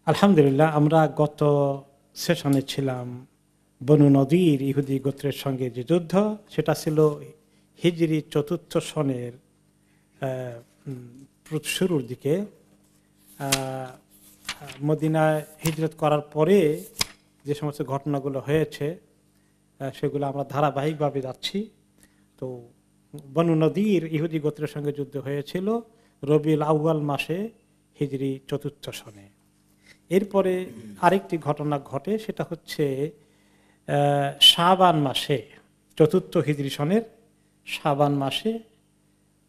আলহামদুলিল্লাহ, আমরা গত সেশনে ছিলাম বনু নদীর ইহুদি গোত্রের সঙ্গে যে যুদ্ধ, সেটা ছিল হিজরি ৪র্থ সনের শুরুর দিকে। মদিনায় হিজরত করার পরে যে সমস্ত ঘটনাগুলো হয়েছে সেগুলো আমরা ধারাবাহিকভাবে যাচ্ছি। তো বনু নদীর ইহুদি গোত্রের সঙ্গে যুদ্ধ হয়েছিল রবিউল আউয়াল মাসে হিজরি ৪র্থ সনে। এরপরে আরেকটি ঘটনা ঘটে, সেটা হচ্ছে শাবান মাসে ৪র্থ হিজরি সনের শাবান মাসে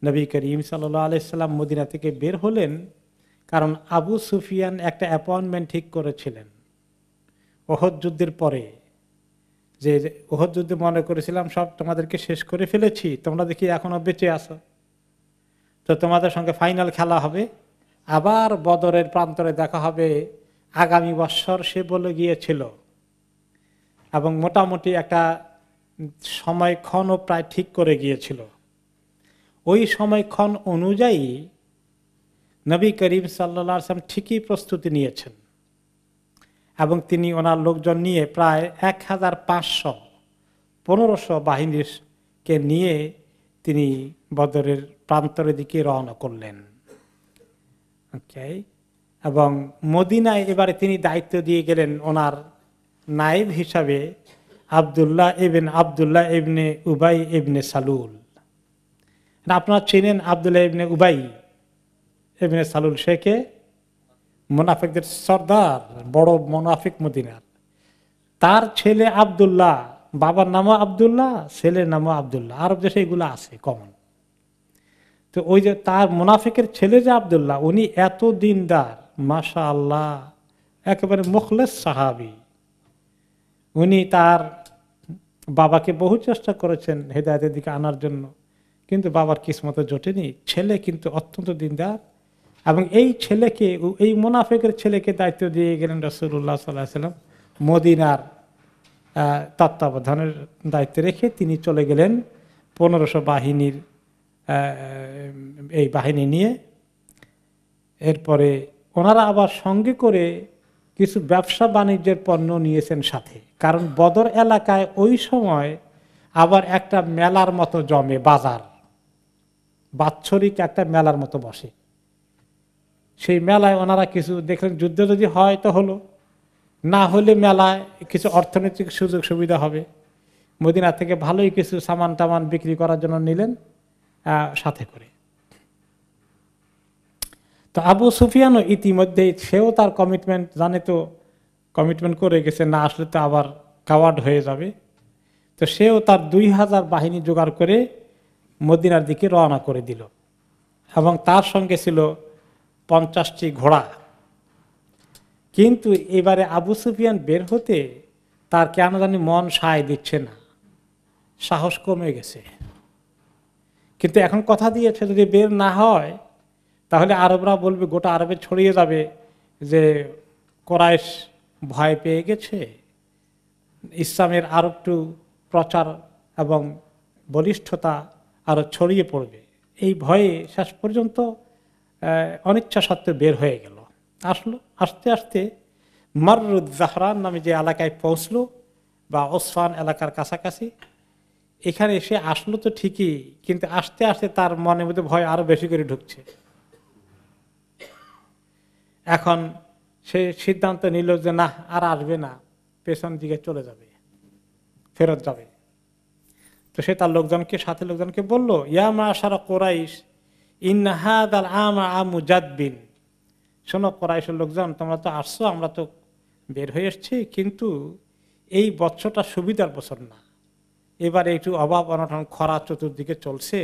নবী করিম সাল্লাল্লাহু আলাইহি সাল্লাম মদিনা থেকে বের হলেন, কারণ আবু সুফিয়ান একটা অ্যাপয়েন্টমেন্ট ঠিক করেছিলেন ওহদ যুদ্ধের পরে, যে ওহদ যুদ্ধে মনে করেছিলাম সব তোমাদেরকে শেষ করে ফেলেছি, তোমরা দেখি এখনো বেঁচে আছো, তো তোমাদের সঙ্গে ফাইনাল খেলা হবে, আবার বদরের প্রান্তরে দেখা হবে আগামী বৎসর, সে বলে গিয়েছিল। এবং মোটামুটি একটা সময়ক্ষণও প্রায় ঠিক করে গিয়েছিল। ওই সময়ক্ষণ অনুযায়ী নবী করিম সাল্লাল্লাহু আলাইহি ওয়াসাল্লাম ঠিকই প্রস্তুতি নিয়েছেন এবং তিনি ওনার লোকজন নিয়ে প্রায় 1500 বাহিনীকে নিয়ে তিনি বদরের প্রান্তরের দিকে রওনা করলেন। ওকে, এবং মদিনায় এবারে তিনি দায়িত্ব দিয়ে গেলেন ওনার নায়েব হিসাবে আবদুল্লাহ ইবনে উবাই ইবনে সালুল। আপনারা চেনেন আবদুল্লাহ ইবনে উবাই ইবনে সালুল, শেখে মুনাফিকদের সর্দার, বড় মুনাফিক মদিনার। তার ছেলে আবদুল্লাহ, বাবার নামও আবদুল্লাহ, ছেলের নামও আবদুল্লাহ, আরব দেশে এগুলো আছে কমন। তো ওই যে তার মুনাফিকের ছেলে যে আবদুল্লাহ, উনি এত দিনদার, মাশাআল্লাহ, একেবারে মুখলেস সাহাবী। উনি তার বাবাকে বহু চেষ্টা করেছেন হেদায়েতের দিকে আনার জন্য, কিন্তু বাবার কিসমতে জোটেনি। ছেলে কিন্তু অত্যন্ত দিনদার, এবং এই ছেলেকে, এই মুনাফিকের ছেলেকে দায়িত্ব দিয়ে গেলেন রাসূলুল্লাহ সাল্লাল্লাহু আলাইহি ওয়াসাল্লাম। মদিনার তত্ত্বাবধানের দায়িত্বে রেখে তিনি চলে গেলেন 1500 বাহিনীর এই বাহিনী নিয়ে। এরপরে ওনারা আবার সঙ্গে করে কিছু ব্যবসা বাণিজ্যের পণ্য নিয়েছেন সাথে, কারণ বদর এলাকায় ওই সময় আবার একটা মেলার মতো জমে, বাজার, বাৎসরিক একটা মেলার মতো বসে। সেই মেলায় ওনারা কিছু দেখলেন, যুদ্ধ যদি হয় তো হলো, না হলে মেলায় কিছু অর্থনৈতিক সুযোগ সুবিধা হবে। মদিনা থেকে ভালোই কিছু সামান টামান বিক্রি করার জন্য নিলেন সাথে করে। তো আবু সুফিয়ানও ইতিমধ্যে, সেও তার কমিটমেন্ট জানে, তো কমিটমেন্ট করে গেছে, না আসলে তো আবার কাওয়ার্ড হয়ে যাবে। তো সেও তার 2000 বাহিনী জোগাড় করে মদিনার দিকে রওনা করে দিল, এবং তার সঙ্গে ছিল 50টি ঘোড়া। কিন্তু এবারে আবু সুফিয়ান বের হতে তার কেন জানি মন সায় দিচ্ছে না, সাহস কমে গেছে। কিন্তু এখন কথা দিয়েছে, যদি বের না হয় তাহলে আরবরা বলবে, গোটা আরবে ছড়িয়ে যাবে যে কুরাইশ ভয় পেয়ে গেছে, ইসলামের আরো একটু প্রচার এবং বলিষ্ঠতা আরো ছড়িয়ে পড়বে। এই ভয়ে শেষ পর্যন্ত অনিচ্ছা সত্ত্বেও বের হয়ে গেল। আসলো, আস্তে আস্তে মাররুদ জাহরান নামে যে এলাকায় পৌঁছলো, বা ওসফান এলাকার কাছাকাছি, এখানে এসে আসলো তো ঠিকই, কিন্তু আস্তে আস্তে তার মনের মধ্যে ভয় আরো বেশি করে ঢুকছে। এখন সে সিদ্ধান্ত নিল যে না, আর আসবে না, পেছন দিকে চলে যাবে, ফেরত যাবে। তো সে তার লোকজনকে, সাথে লোকজনকে বলল, ইয়া মাশারা কুরাইশ ইন্না হাযাল আমা আমু জাদবিন। শোনো কুরাইশের লোকজন, তোমরা তো আসছো, আমরা তো বের হয়ে এসেছি, কিন্তু এই বছরটা সুবিধার বছর না, এবার একটু অভাব অনটন, খরা চতুর্দিকে চলছে,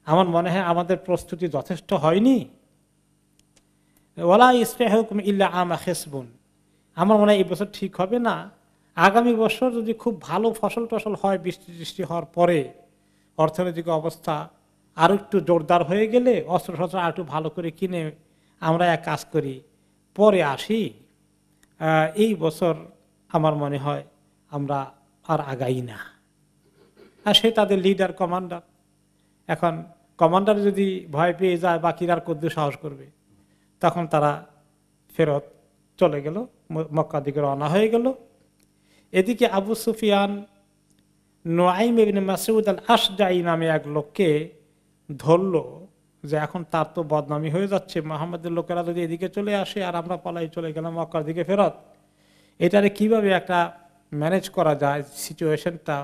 আমার মনে হয় আমাদের প্রস্তুতি যথেষ্ট হয়নি। ওয়ালা ইসলাহুকুম ইল্লা আমা খেসবুন, আমার মনে হয় এই বছর ঠিক হবে না, আগামী বছর যদি খুব ভালো ফসল টসল হয়, বৃষ্টি টিষ্টি হওয়ার পরে, অর্থনৈতিক অবস্থা আরো একটু জোরদার হয়ে গেলে, অস্ত্র শস্ত্র আর একটু ভালো করে কিনে আমরা এক কাজ করি, পরে আসি, এই বছর আমার মনে হয় আমরা আর আগাই না। আর সে তাদের লিডার, কমান্ডার। এখন কমান্ডার যদি ভয় পেয়ে যায়, বাকিরা আর কদ্দু সাহস করবে, তখন তারা ফেরত চলে গেল, মক্কার দিকে রওনা হয়ে গেল। এদিকে আবু সুফিয়ান নুআইম ইবনে মাসউদ আল আশজাই নামে এক লোককে ধরল, যে এখন তার তো বদনামি হয়ে যাচ্ছে, মুহাম্মদের লোকেরা যদি এদিকে চলে আসে আর আমরা পালাই চলে গেলাম মক্কার দিকে ফেরত, এটারে কিভাবে একটা ম্যানেজ করা যায়, সিচুয়েশনটা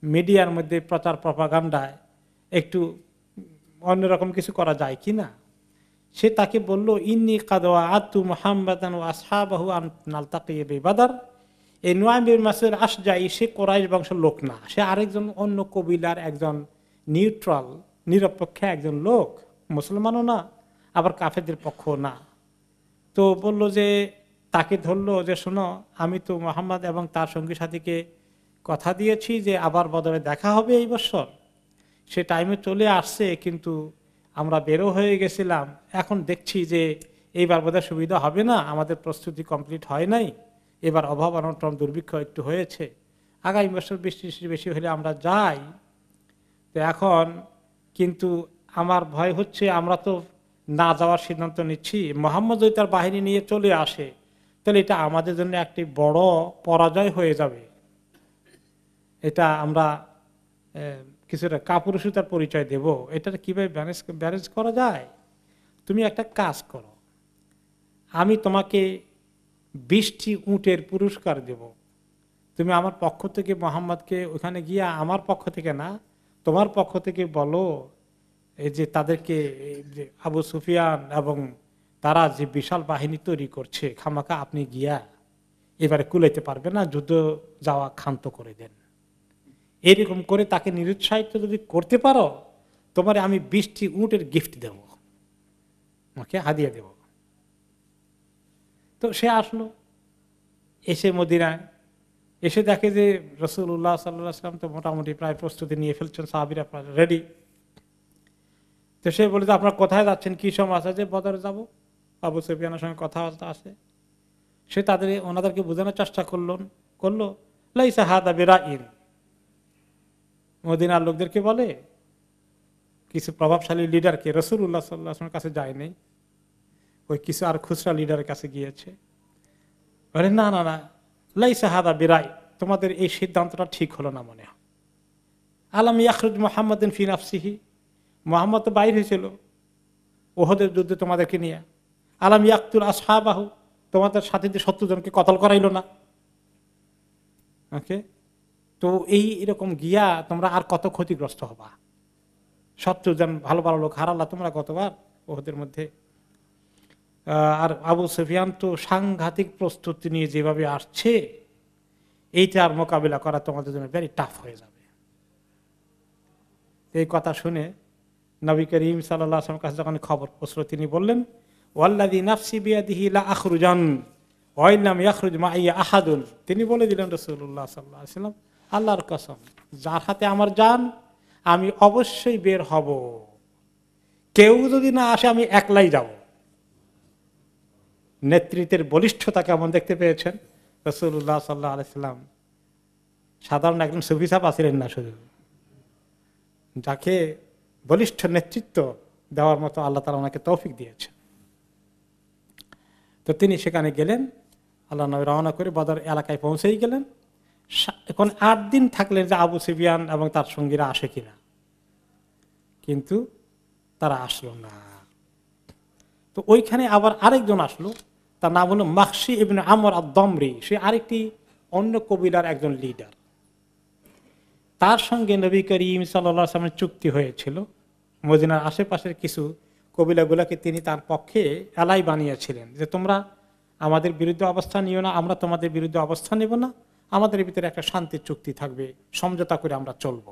মিডিয়ার মধ্যে প্রচার প্রপাগান্ডায় একটু অন্যরকম কিছু করা যায় কি না। সে তাকে বলল, ইন্নী কাদ ওয়াআদতু মুহাম্মাদান ওয়া আসহাবাহু আন নালতাকিয়া বিবাদার। এই নুআইম বিন মাসউদ আশজাই সে কুরাইশ বংশের লোক না, সে আরেকজন অন্য কবিলার একজন নিউট্রাল নিরপেক্ষ একজন লোক, মুসলমানও না আবার কাফেরদের পক্ষও না। তো বলল যে, তাকে ধরলো যে শোনো, আমি তো মুহাম্মদ এবং তার সঙ্গী সাথীকে কথা দিয়েছি যে আবার বদরে দেখা হবে এই বছর, সে টাইমে চলে আসছে, কিন্তু আমরা বেরো হয়ে গেছিলাম, এখন দেখছি যে এইবার বোধহয় সুবিধা হবে না, আমাদের প্রস্তুতি কমপ্লিট হয় নাই, এবার অভাব অনটন দুর্ভিক্ষ একটু হয়েছে, আগামী বছর বৃষ্টি বেশি হলে আমরা যাই। তো এখন কিন্তু আমার ভয় হচ্ছে, আমরা তো না যাওয়ার সিদ্ধান্ত নিচ্ছি, মুহাম্মদ যদি তার বাহিনী নিয়ে চলে আসে তাহলে এটা আমাদের জন্য একটি বড় পরাজয় হয়ে যাবে, এটা আমরা কিছুটা কাপুরুষতার পরিচয় দেব, এটা কিভাবে ব্যালেন্স করা যায়। তুমি একটা কাজ করো, আমি তোমাকে 20টি উটের পুরস্কার দেব, তুমি আমার পক্ষ থেকে মুহাম্মদকে ওখানে গিয়ে, আমার পক্ষ থেকে না তোমার পক্ষ থেকে বলো, এই যে তাদেরকে যে আবু সুফিয়ান এবং তারা যে বিশাল বাহিনী তৈরি করছে, খামাকা আপনি গিয়া এবারে কুলাইতে পারবে না, যুদ্ধ যাওয়া ক্ষান্ত করে দেন। এরকম করে তাকে নিরুৎসাহিত যদি করতে পারো, তোমার আমি 20টি উটের গিফট দেব, ওকে হাদিয়া দেব। তো সে আসলো, এসে মদিনায় এসে দেখে যে রাসূলুল্লাহ সাল্লাল্লাহু আলাইহি ওয়াসাল্লাম তো মোটামুটি প্রায় প্রস্তুতি নিয়ে ফেলছেন, সাহাবীরা রেডি। তো সে বলে যে আপনারা কোথায় যাচ্ছেন, কি সময় আছে, যে বদরে যাব, আবু সুফিয়ানের সঙ্গে কথাবার্তা আছে। সে ওনাদেরকে বোঝানোর চেষ্টা করলো লাইসা হাদা বিরাইন, মদিনার লোকদেরকে বলে, কিছু প্রভাবশালী লিডারকে, রাসূলুল্লাহ সাল্লাল্লাহু আলাইহি ওয়াসাল্লামের কাছে যায়নি, ওই কিছু আর খুচরা লিডারের কাছে গিয়েছে। বলে না না না, লাইসা হাদা বিরাই, তোমাদের এই সিদ্ধান্তটা ঠিক হলো না মনে হয়। আলাম ইয়াখরুজ মুহাম্মাদুন ফি নাফসিহি, মুহাম্মদ তো বাইরে ছিল ওহদের যুদ্ধে তোমাদেরকে নিয়ে। আলাম ইয়াকতুল আসহাবাহু, তোমাদের সাথীদের 70 জনকে কতল করাইলো না। ওকে, তো এরকম গিয়া তোমরা আর কত ক্ষতিগ্রস্ত হবা, 70 জন ভালো ভালো লোক হারালা তোমরা কতবার ওহদের মধ্যে। আর আবু সুফিয়ান তো সাংঘাতিক প্রস্তুতি নিয়ে যেভাবে আসছে, এইটার মোকাবিলা করা তোমাদের জন্য ভেরি টাফ হয়ে যাবে। এই কথা শুনে নবী করিম সাল্লাল্লাহু আলাইহি ওয়াসাল্লামের কাছে যখন খবর পৌঁছলো, তিনি বললেন, ওয়াল্লাযী নাফসি বিয়াদিহি লা আখরুজান ওয়া ইন লাম ইয়াখরুজ মাইয়া আহাদুন। তিনি বলে দিলেন রাসূলুল্লাহ সাল্লাল্লাহু আলাইহি ওয়াসাল্লাম, আল্লাহর কসম, যার হাতে আমার জান, আমি অবশ্যই বের হব, কেউ যদি না আসে আমি একলাই যাব। নেতৃত্বের বলিষ্ঠতা কেমন দেখতে পেয়েছেন রাসূলুল্লাহ সাল্লাল্লাহু আলাইহি ওয়াসাল্লাম। সাধারণ একজন সুফি সাহেব ছিলেন না, শুধু যাকে বলিষ্ঠ নেতৃত্ব দেওয়ার মতো আল্লাহ তাআলা ওনাকে তৌফিক দিয়েছে। তো তিনি সেখানে গেলেন, আল্লাহ নবী রওনা করে বদর এলাকায় পৌঁছেই গেলেন। এখন 8 দিন থাকলেন যে আবু সুফিয়ান এবং তার সঙ্গীরা আসে কিনা, কিন্তু তারা আসলো না। তো ওইখানে আবার আরেকজন আসলো, তার নাম হলো মাখশি ইবনে আমর আদ-দমরি, সে আরেকটি অন্য কবিলার একজন লিডার। তার সঙ্গে নবী করিম সাল্লাল্লাহু আলাইহি ওয়াসাল্লামের চুক্তি হয়েছিল, মদিনার আশেপাশের কিছু কবিলাগুলোকে তিনি তার পক্ষে এলাই বানিয়েছিলেন, যে তোমরা আমাদের বিরুদ্ধে অবস্থান নিও না, আমরা তোমাদের বিরুদ্ধে অবস্থান নেব না, আমাদের ভিতরে একটা শান্তির চুক্তি থাকবে, সমঝোতা করে আমরা চলবো।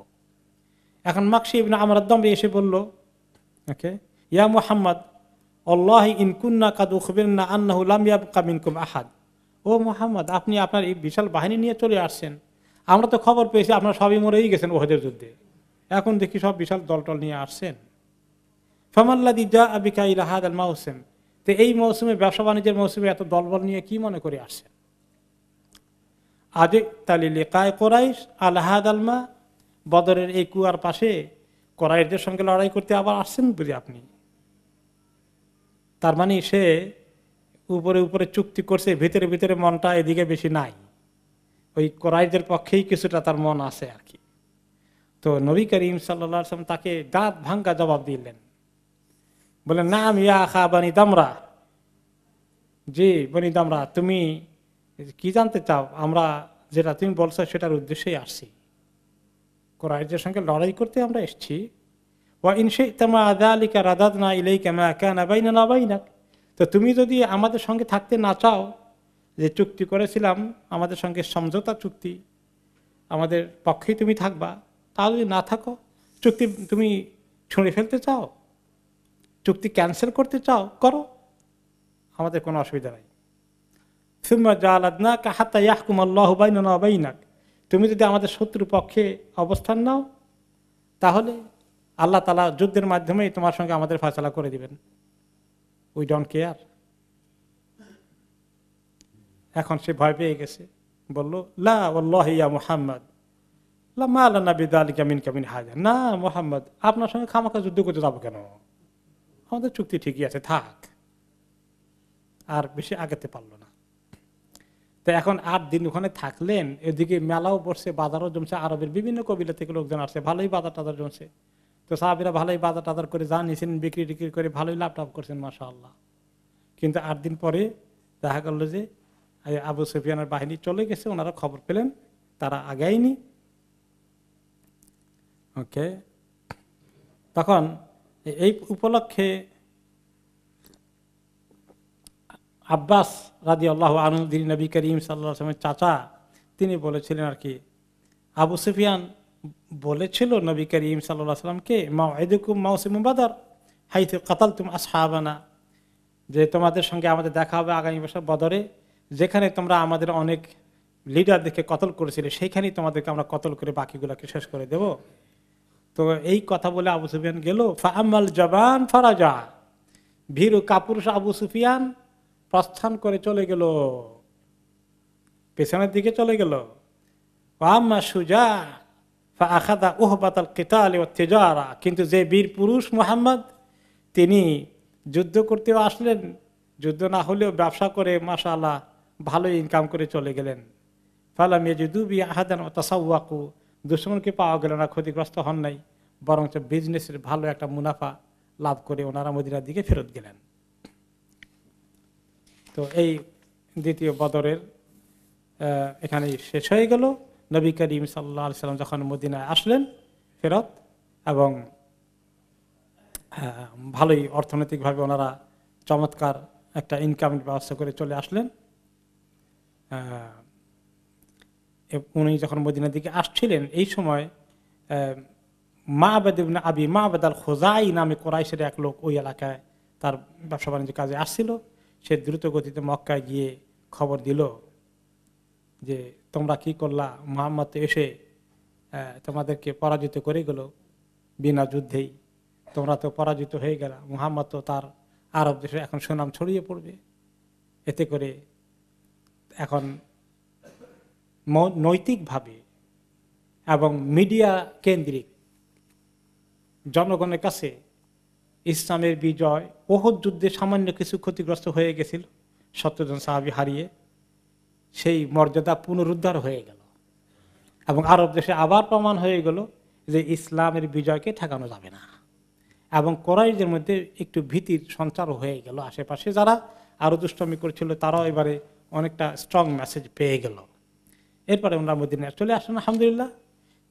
এখন মাখশি ইবনে আমর আদ-দমরি এসে বলল, ওকে, ইয়া মুহাম্মদ আল্লাহি ইন কুন্না কাদ উখবিরনা আন্নাহু লাম ইয়াবকা মিনকুম আহাদ। ও মুহাম্মদ, আপনি আপনার এই বিশাল বাহিনী নিয়ে চলে আসছেন, আমরা তো খবর পেয়েছি আপনারা সবই মরেই গেছেন ওহদের যুদ্ধে, এখন দেখি সব বিশাল দলটল নিয়ে আসছেন। ফামাল্লাযী জাআ বিকা ইলা হাদাল মাওসিম, তো এই মৌসুমে, ব্যবসা বাণিজ্যের মৌসুমে এত দলবল নিয়ে কি মনে করে আসছেন? আজে তালি লিকায়ে কুরাইশ আলা হাদাল মা, বদরের এই কুয়ার পাশে কুরাইশদের সঙ্গে লড়াই করতে আবার আসছেন বুঝি আপনি? তার মানে সে উপরে উপরে চুক্তি করছে, ভিতরে ভিতরে মনটা এদিকে বেশি নাই। ওই কোরাইশদের পক্ষেই কিছুটা তার মন আছে আর কি। তো নবী করিম সাল্লাল্লাহু আলাইহি ওয়াসাল্লাম তাকে দাঁত ভাঙ্গা জবাব দিলেন, বলেন নাম ইয়া আখা বানি দামরা, জি বনি দামরা, তুমি কি জানতে চাও? আমরা যেটা তুমি বলছো সেটার উদ্দেশ্যেই আসছি, কোরাইশদের সঙ্গে লড়াই করতে আমরা এসেছি। ওয়া ইন শি'তা যালিকা রাদাদনা ইলাইকা মা কানা বাইনানা বাইনাক, তো তুমি যদি আমাদের সঙ্গে থাকতে না চাও, যে চুক্তি করেছিলাম আমাদের সঙ্গে সমঝোতা চুক্তি, আমাদের পক্ষেই তুমি থাকবা, তাহলে যদি না থাকো, চুক্তি তুমি ছুঁড়ে ফেলতে চাও, চুক্তি ক্যান্সেল করতে চাও, করো, আমাদের কোনো অসুবিধা নাই। সুম্মা জাআলাদনাকা হাত্তা ইয়াহকুম আল্লাহু বাইনানা ওয়া বাইনাক, তুমি যদি আমাদের শত্রু পক্ষে অবস্থান নাও, তাহলে আল্লাহ তাআলা যুদ্ধের মাধ্যমেই তোমার সঙ্গে আমাদের ফয়সালা করে দিবেন, উই ডোন্ট কেয়ার। এখন সে ভয় পেয়ে গেছে, বলল লা ওয়াল্লাহি ইয়া মুহাম্মদ লা মা লানা বিযালিকা মিনকা মিন হাজা, না মুহাম্মদ, আপনার সঙ্গে খামাখা যুদ্ধ করতে যাবো কেন, আমাদের চুক্তি ঠিকই আছে, থাক। আর বেশি আগাতে পারলো না। তো এখন 8 দিন ওখানে থাকলেন, এদিকে মেলাও বসছে, বাজারও জমছে, আরবের বিভিন্ন কবিলা থেকে লোকজন আসছে, ভালোই বাজার টাজার জমছে। তো সাহাবীরা ভালোই বাজার টাজার করে যা নিয়েছেন, বিক্রি টিক্রি করে ভালোই লাভ টাভ করছেন মাশাআল্লাহ। কিন্তু 8 দিন পরে দেখা গেল যে আবু সুফিয়ানের বাহিনী চলে গেছে, ওনারা খবর পেলেন, তারা আগায়নি। ওকে, তখন এই উপলক্ষে আব্বাস রাদিয়াল্লাহু আনহু, যিনি নবী করিম সাল্লাল্লাহু আলাইহি ওয়াসাল্লামের চাচা, তিনি বলেছিলেন আর কি, আবু সুফিয়ান বলেছিল নবী করিম সাল্লাল্লাহু আলাইহি ওয়াসাল্লামকে, মাউইদুকুম মাউসিমু বাদর হাইথু কাতালতুম আসহাবানা, যে তোমাদের সঙ্গে আমাদের দেখা হবে আগামী বছর বদরে, যেখানে তোমরা আমাদের অনেক লিডারদেরকে কতল করেছিলে, সেইখানেই তোমাদেরকে আমরা কতল করে বাকিগুলোকে শেষ করে দেব। তো এই কথা বলে আবু সুফিয়ান গেল, ফাআমাল জাবান ফারাজা, ভীরু কাপুরুষ আবু সুফিয়ান প্রস্থান করে চলে গেল, পেছনের দিকে চলে গেল। ওয়াম্মা সুজা ফাআখাযা উহবাতাল কিতাল ওয়াত তিজারা, কিন্তু যে বীর পুরুষ মুহাম্মদ, তিনি যুদ্ধ করতেও আসলেন, যুদ্ধ না হলেও ব্যবসা করে মাশাআল্লাহ ভালো ইনকাম করে চলে গেলেন। ফালাম ইয়াজিদু বি আহাদান ওয়া তাসাওয়াকু, দুশমনকে পাওয়া গেল না, ক্ষতিগ্রস্ত হন নাই, বরং বিজনেসের ভালো একটা মুনাফা লাভ করে ওনারা মদিনার দিকে ফেরত গেলেন। তো এই দ্বিতীয় বদরের এখানে শেষ হয়ে গেল। নবী করিম সাল্লাল্লাহু আলাইহি সাল্লাম যখন মদিনায় আসলেন ফেরত, এবং ভালোই অর্থনৈতিকভাবে ওনারা চমৎকার একটা ইনকামের ব্যবস্থা করে চলে আসলেন। উনি যখন মদিনার দিকে আসছিলেন, এই সময় মা'বাদ ইবনে আবি মা'বাদ আল খুজাই নামে কোরাইশের এক লোক ওই এলাকায় তার ব্যবসা বাণিজ্য কাজে আসছিল। সে দ্রুত গতিতে মক্কায় গিয়ে খবর দিল যে তোমরা কি করলা, মুহাম্মদ এসে তোমাদেরকে পরাজিত করে গেল বিনা যুদ্ধেই, তোমরা তো পরাজিত হয়ে গেলা, মুহাম্মদ তো তার আরব দেশে এখন সুনাম ছড়িয়ে পড়বে। এতে করে এখন নৈতিকভাবে এবং মিডিয়া কেন্দ্রিক জনগণের কাছে ইসলামের বিজয়, ওহদ যুদ্ধে সামান্য কিছু ক্ষতিগ্রস্ত হয়ে গেছিল, 70 জন সাহাবী হারিয়ে, সেই মর্যাদা পুনরুদ্ধার হয়ে গেল, এবং আরব দেশে আবার প্রমাণ হয়ে গেল যে ইসলামের বিজয়কে ঠেকানো যাবে না। এবং কোরাইশদের মধ্যে একটু ভীতির সঞ্চার হয়ে গেল, আশেপাশে যারা আরো দুষ্টমি করছিল তারাও এবারে অনেকটা স্ট্রং মেসেজ পেয়ে গেল। এরপরে ওনারা মদিনায় চলে আসেন আলহামদুলিল্লাহ।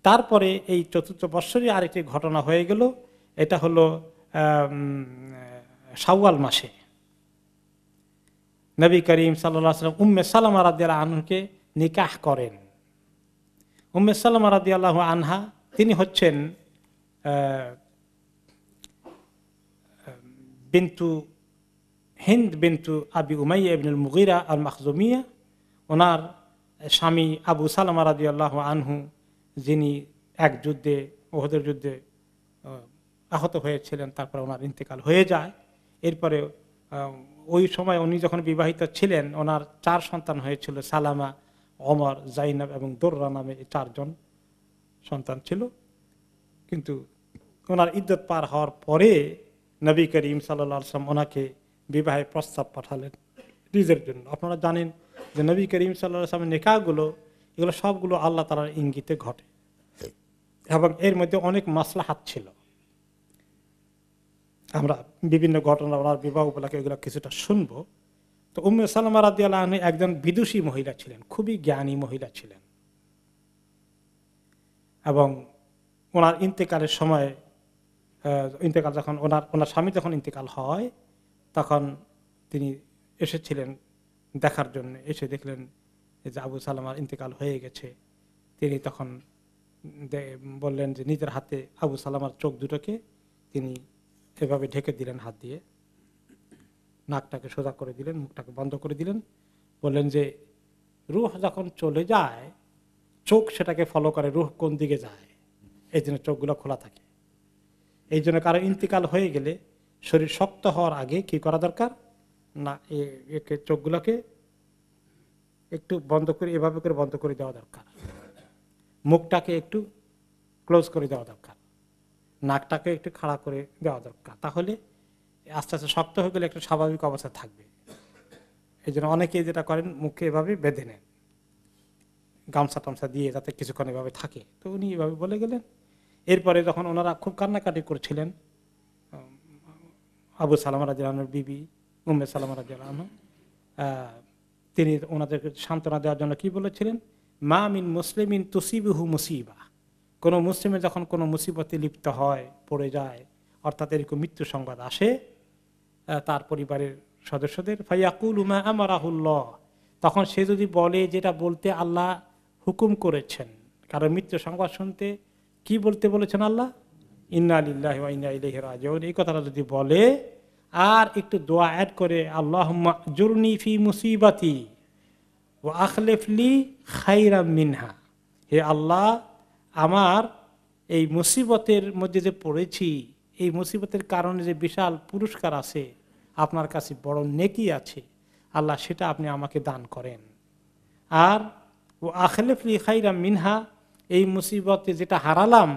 তারপরে এই 4র্থ বৎসরে আরেকটি ঘটনা হয়ে গেল, এটা হলো শাওয়াল মাসে নবী করিম সাল্লাল্লাহু আলাইহি ওয়াসাল্লাম উম্মে সালামা রাদিয়াল্লাহু আনহাকে নিকাহ করেন। উম্মে সালামা রাদিয়াল্লাহু আনহা তিনি হচ্ছেন বিনতু হিন্দ বিনতু আবি উমাইয়া ইবনুল মুগীরা আল মাখজুমিয়া। ওনার স্বামী আবু সালামা রাদিয়াল্লাহু আনহু, যিনি এক যুদ্ধে, ওহদের যুদ্ধে আহত হয়েছিলেন, তারপরে ওনার ইন্তেকাল হয়ে যায়। এরপরে ওই সময় উনি যখন বিবাহিত ছিলেন, ওনার 4 সন্তান হয়েছিল, সালামা, ওমর, জাইনাব এবং দুররা নামে 4 জন সন্তান ছিল। কিন্তু ওনার ইদ্যত পার হওয়ার পরে নবী করিম সাল্লাল্লাহু আলাইহি ওয়াসাল্লাম ওনাকে বিবাহের প্রস্তাব পাঠালেন। নিজের জন্য। আপনারা জানেন যে নবী করিম সাল্লাল্লাহু আলাইহি ওয়াসাল্লামের নিকাহগুলো এগুলো সবগুলো আল্লাহ তাআলার ইঙ্গিতে ঘটে এবং এর মধ্যে অনেক মাসলাহাত ছিল। আমরা বিভিন্ন ঘটনা ওনার বিবাহ উপলক্ষে এগুলো কিছুটা শুনবো। তো উম্মে সালামা রাদিয়াল্লাহু আনহা একজন বিদুষী মহিলা ছিলেন, খুবই জ্ঞানী মহিলা ছিলেন এবং ওনার ইন্তেকালের সময় ইন্তেকাল যখন ওনার স্বামী যখন ইন্তেকাল হয় তখন তিনি এসেছিলেন দেখার জন্য। এসে দেখলেন যে আবু সালামার ইন্তেকাল হয়ে গেছে। তিনি তখন বললেন যে নিজের হাতে আবু সালামার চোখ দুটোকে তিনি এভাবে ঢেকে দিলেন, হাত দিয়ে নাকটাকে সোজা করে দিলেন, মুখটাকে বন্ধ করে দিলেন। বললেন যে রূহ যখন চলে যায় চোখ সেটাকে ফলো করে, রূহ কোন দিকে যায় এই জন্য চোখগুলো খোলা থাকে। এই জন্য কারো ইন্তিকাল হয়ে গেলে শরীর শক্ত হওয়ার আগে কি করা দরকার না, চোখগুলোকে একটু বন্ধ করে এভাবে করে বন্ধ করে দেওয়া দরকার, মুখটাকে একটু ক্লোজ করে দেওয়া দরকার, নাকটাকে একটু খাড়া করে দেওয়া দরকার। তাহলে আস্তে আস্তে শক্ত হয়ে গেলে একটা স্বাভাবিক অবস্থা থাকবে। এই জন্য অনেকে যেটা করেন মুখে এভাবে বেঁধে নেন গামছা টামছা দিয়ে, যাতে কিছুক্ষণ এভাবে থাকে। তো উনি এভাবে বলে গেলেন। এরপরে যখন ওনারা খুব কান্নাকাটি করছিলেন, আবু সালামা রাদিয়াল্লাহু আনহুর বিবি উম্মে সালামা রাদিয়াল্লাহু আনহা, তিনি ওনাদেরকে সান্ত্বনা দেওয়ার জন্য কি বলেছিলেন, মা মিন মুসলিমিন তুসিবুহু মুসিবা, কোনো মুসলিমের যখন কোনো মুসিবতে লিপ্ত হয়, পড়ে যায়, অর্থাৎ এরকম মৃত্যু সংবাদ আসে তার পরিবারের সদস্যদের, ফায়াকুলু মা আমারাহুল্লাহ, তখন সে যদি বলে যেটা বলতে আল্লাহ হুকুম করেছেন। কারণ মৃত্যু সংবাদ শুনতে কি বলতে বলেছেন আল্লাহ, ইন্না লিল্লাহি ওয়া ইন্না ইলাইহি রাজিউন, এই কথাটা যদি বলে আর একটু দোয়া অ্যাড করে, আল্লাহুম্মা জুরনি ফি মুসিবাতি ওয়া আখলিফ লি খাইরাম মিনহা, হে আল্লাহ আমার এই মুসিবতের মধ্যে যে পড়েছি, এই মুসিবতের কারণে যে বিশাল পুরস্কার আছে, আপনার কাছে বড় নেকি আছে, আল্লাহ সেটা আপনি আমাকে দান করেন। আর ও আখলিফ লি খাইরাম মিনহা, এই মুসিবতে যেটা হারালাম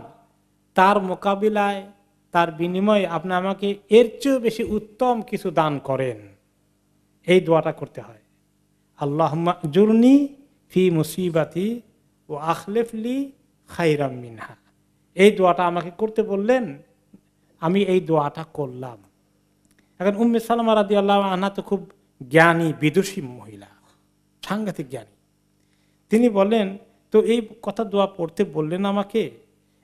তার মোকাবিলায়, তার বিনিময়ে আপনি আমাকে এর চেয়েও বেশি উত্তম কিছু দান করেন। এই দোয়াটা করতে হয়, আল্লাহুম্মা জুরনি ফি মুসিবাতি ও আখলিফ লি খাইরাম মিনহা। এই দোয়াটা আমাকে করতে বললেন, আমি এই দোয়াটা করলাম। এখন উম্মে সালামা রাদিয়াল্লাহু আনহা তো খুব জ্ঞানী বিদুষী মহিলা, সাংঘাতিক জ্ঞানী। তিনি বললেন, তো এই কথা দোয়া পড়তে বললেন আমাকে,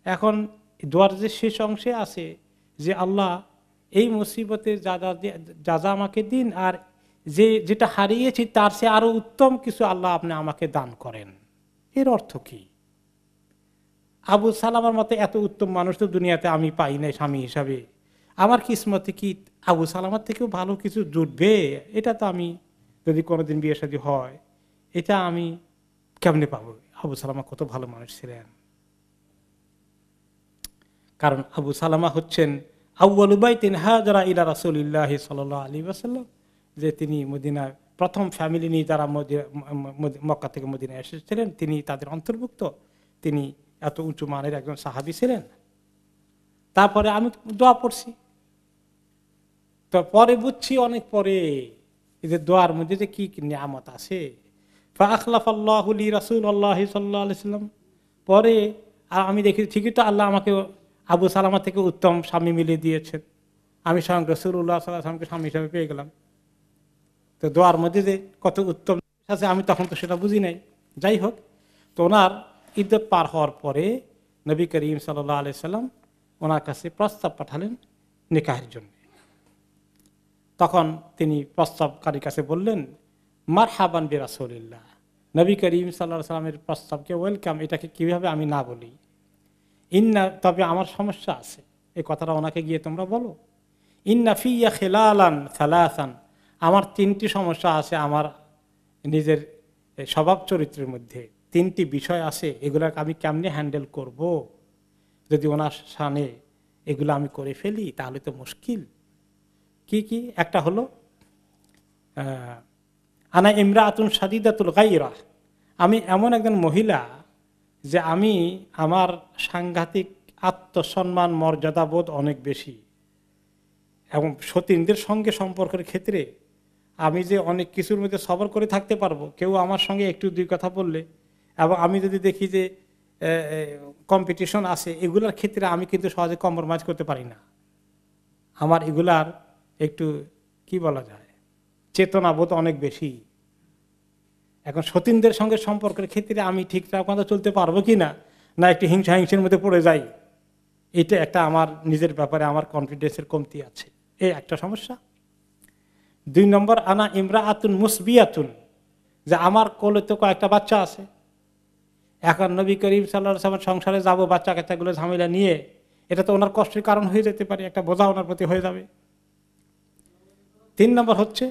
এখন দোয়ার যে শেষ অংশে আছে যে আল্লাহ এই মুসিবতে যা যা আমাকে দিন, আর যেটা হারিয়েছি তার সে আরো উত্তম কিছু আল্লাহ আপনি আমাকে দান করেন। এর অর্থ কি? আবু সালামার মতো এত উত্তম মানুষ তো দুনিয়াতে আমি পাই নাই স্বামী হিসাবে, আমার কিসমতে কি আবু সালামার থেকেও ভালো কিছু জুটবে? এটা তো আমি যদি কোনোদিন বিয়ে শাদী হয় এটা আমি কেমনে পাবো? আবু সালামা কত ভালো মানুষ ছিলেন। কারণ আবু সালামা হচ্ছেন আউয়ালু বাইতিন হাজারা ইলা রাসূলিল্লাহি সাল্লাল্লাহু আলাইহি ওয়াসাল্লাম, যে তিনি মদিনার প্রথম ফ্যামিলি নিয়ে যারা মক্কা থেকে মদিনায় এসেছিলেন তিনি তাদের অন্তর্ভুক্ত। তিনি এত উঁচু মানের একজন সাহাবী ছিলেন। তারপরে আমি দোয়া পড়ছি, তো পরে বুঝছি অনেক পরে এদের দোয়ার মধ্যে যে কি নিয়ামত আছে। ফাআখলাফাল্লাহু লি রাসূলুল্লাহি সাল্লাল্লাহু আলাইহি ওয়াসাল্লাম, পরে আমি দেখি ঠিকই তো আল্লাহ আমাকে আবু সালামা থেকে উত্তম স্বামী মিলিয়ে দিয়েছেন, আমি স্বয়ং রাসূলুল্লাহ সাল্লাল্লাহু আলাইহি ওয়াসাল্লামকে স্বামী হিসেবে পেয়ে গেলাম। তো দোয়ার মধ্যে যে কত উত্তম আছে আমি তখন তো সেটা বুঝি নাই। যাই হোক, তো ওনার ইদ্যত পার হওয়ার পরে নবী করিম সাল্লাল্লাহু আলাইহি সাল্লাম ওনার কাছে প্রস্তাব পাঠালেন নিকাহের জন্য। তখন তিনি প্রস্তাবকারীর কাছে বললেন, মারহাবান বি রাসূলিল্লাহ, নবী করিম সাল্লাল্লাহু আলাইহি সাল্লামের প্রস্তাবকে ওয়েলকাম, এটাকে কিভাবে আমি না বলি। ইন্না, তবে আমার সমস্যা আছে, এই কথাটা ওনাকে গিয়ে তোমরা বলো। ইন্না ফিয়া খিলালান সালাসান, আমার 3টি সমস্যা আছে, আমার নিজের স্বভাব চরিত্রের মধ্যে 3টি বিষয় আছে, এগুলাকে আমি কেমনে হ্যান্ডেল করব? যদি ওনার সামনে এগুলো আমি করে ফেলি তাহলে তো মুশকিল। কি কি? একটা হলো আনা ইমরাআতুন শাদীদাতুল গায়রা, আমি এমন একজন মহিলা যে আমি আমার সাংঘাতিক আত্মসম্মান মর্যাদাবোধ অনেক বেশি, এবং সতীনদের সঙ্গে সম্পর্কের ক্ষেত্রে আমি যে অনেক কিছুর মধ্যে সবর করে থাকতে পারবো, কেউ আমার সঙ্গে একটু দুই কথা বললে, এবং আমি যদি দেখি যে কম্পিটিশন আছে, এগুলার ক্ষেত্রে আমি কিন্তু সহজে কম্প্রোমাইজ করতে পারি না। আমার এগুলার একটু কি বলা যায়, চেতনাবোধ অনেক বেশি। এখন সতীনদের সঙ্গে সম্পর্কের ক্ষেত্রে আমি ঠিকঠাক মতো চলতে পারবো কিনা, না একটু হিংসার মধ্যে পড়ে যাই, এটা একটা আমার নিজের ব্যাপারে আমার কনফিডেন্সের কমতি আছে, এই একটা সমস্যা। 2 নম্বর, আনা ইমরা আতুন মুসবিয়াতুন, যে আমার কোলে তো কয়েকটা বাচ্চা আছে, এখন নবী করিম সাল্লাল্লাহু আলাইহি ওয়াসাল্লাম সংসারে যাব বাচ্চা কাচ্চাগুলো ঝামেলা নিয়ে, এটা তো ওনার কষ্টের কারণ হয়ে যেতে পারে, একটা বোঝা ওনার প্রতি হয়ে যাবে। 3 নম্বর হচ্ছে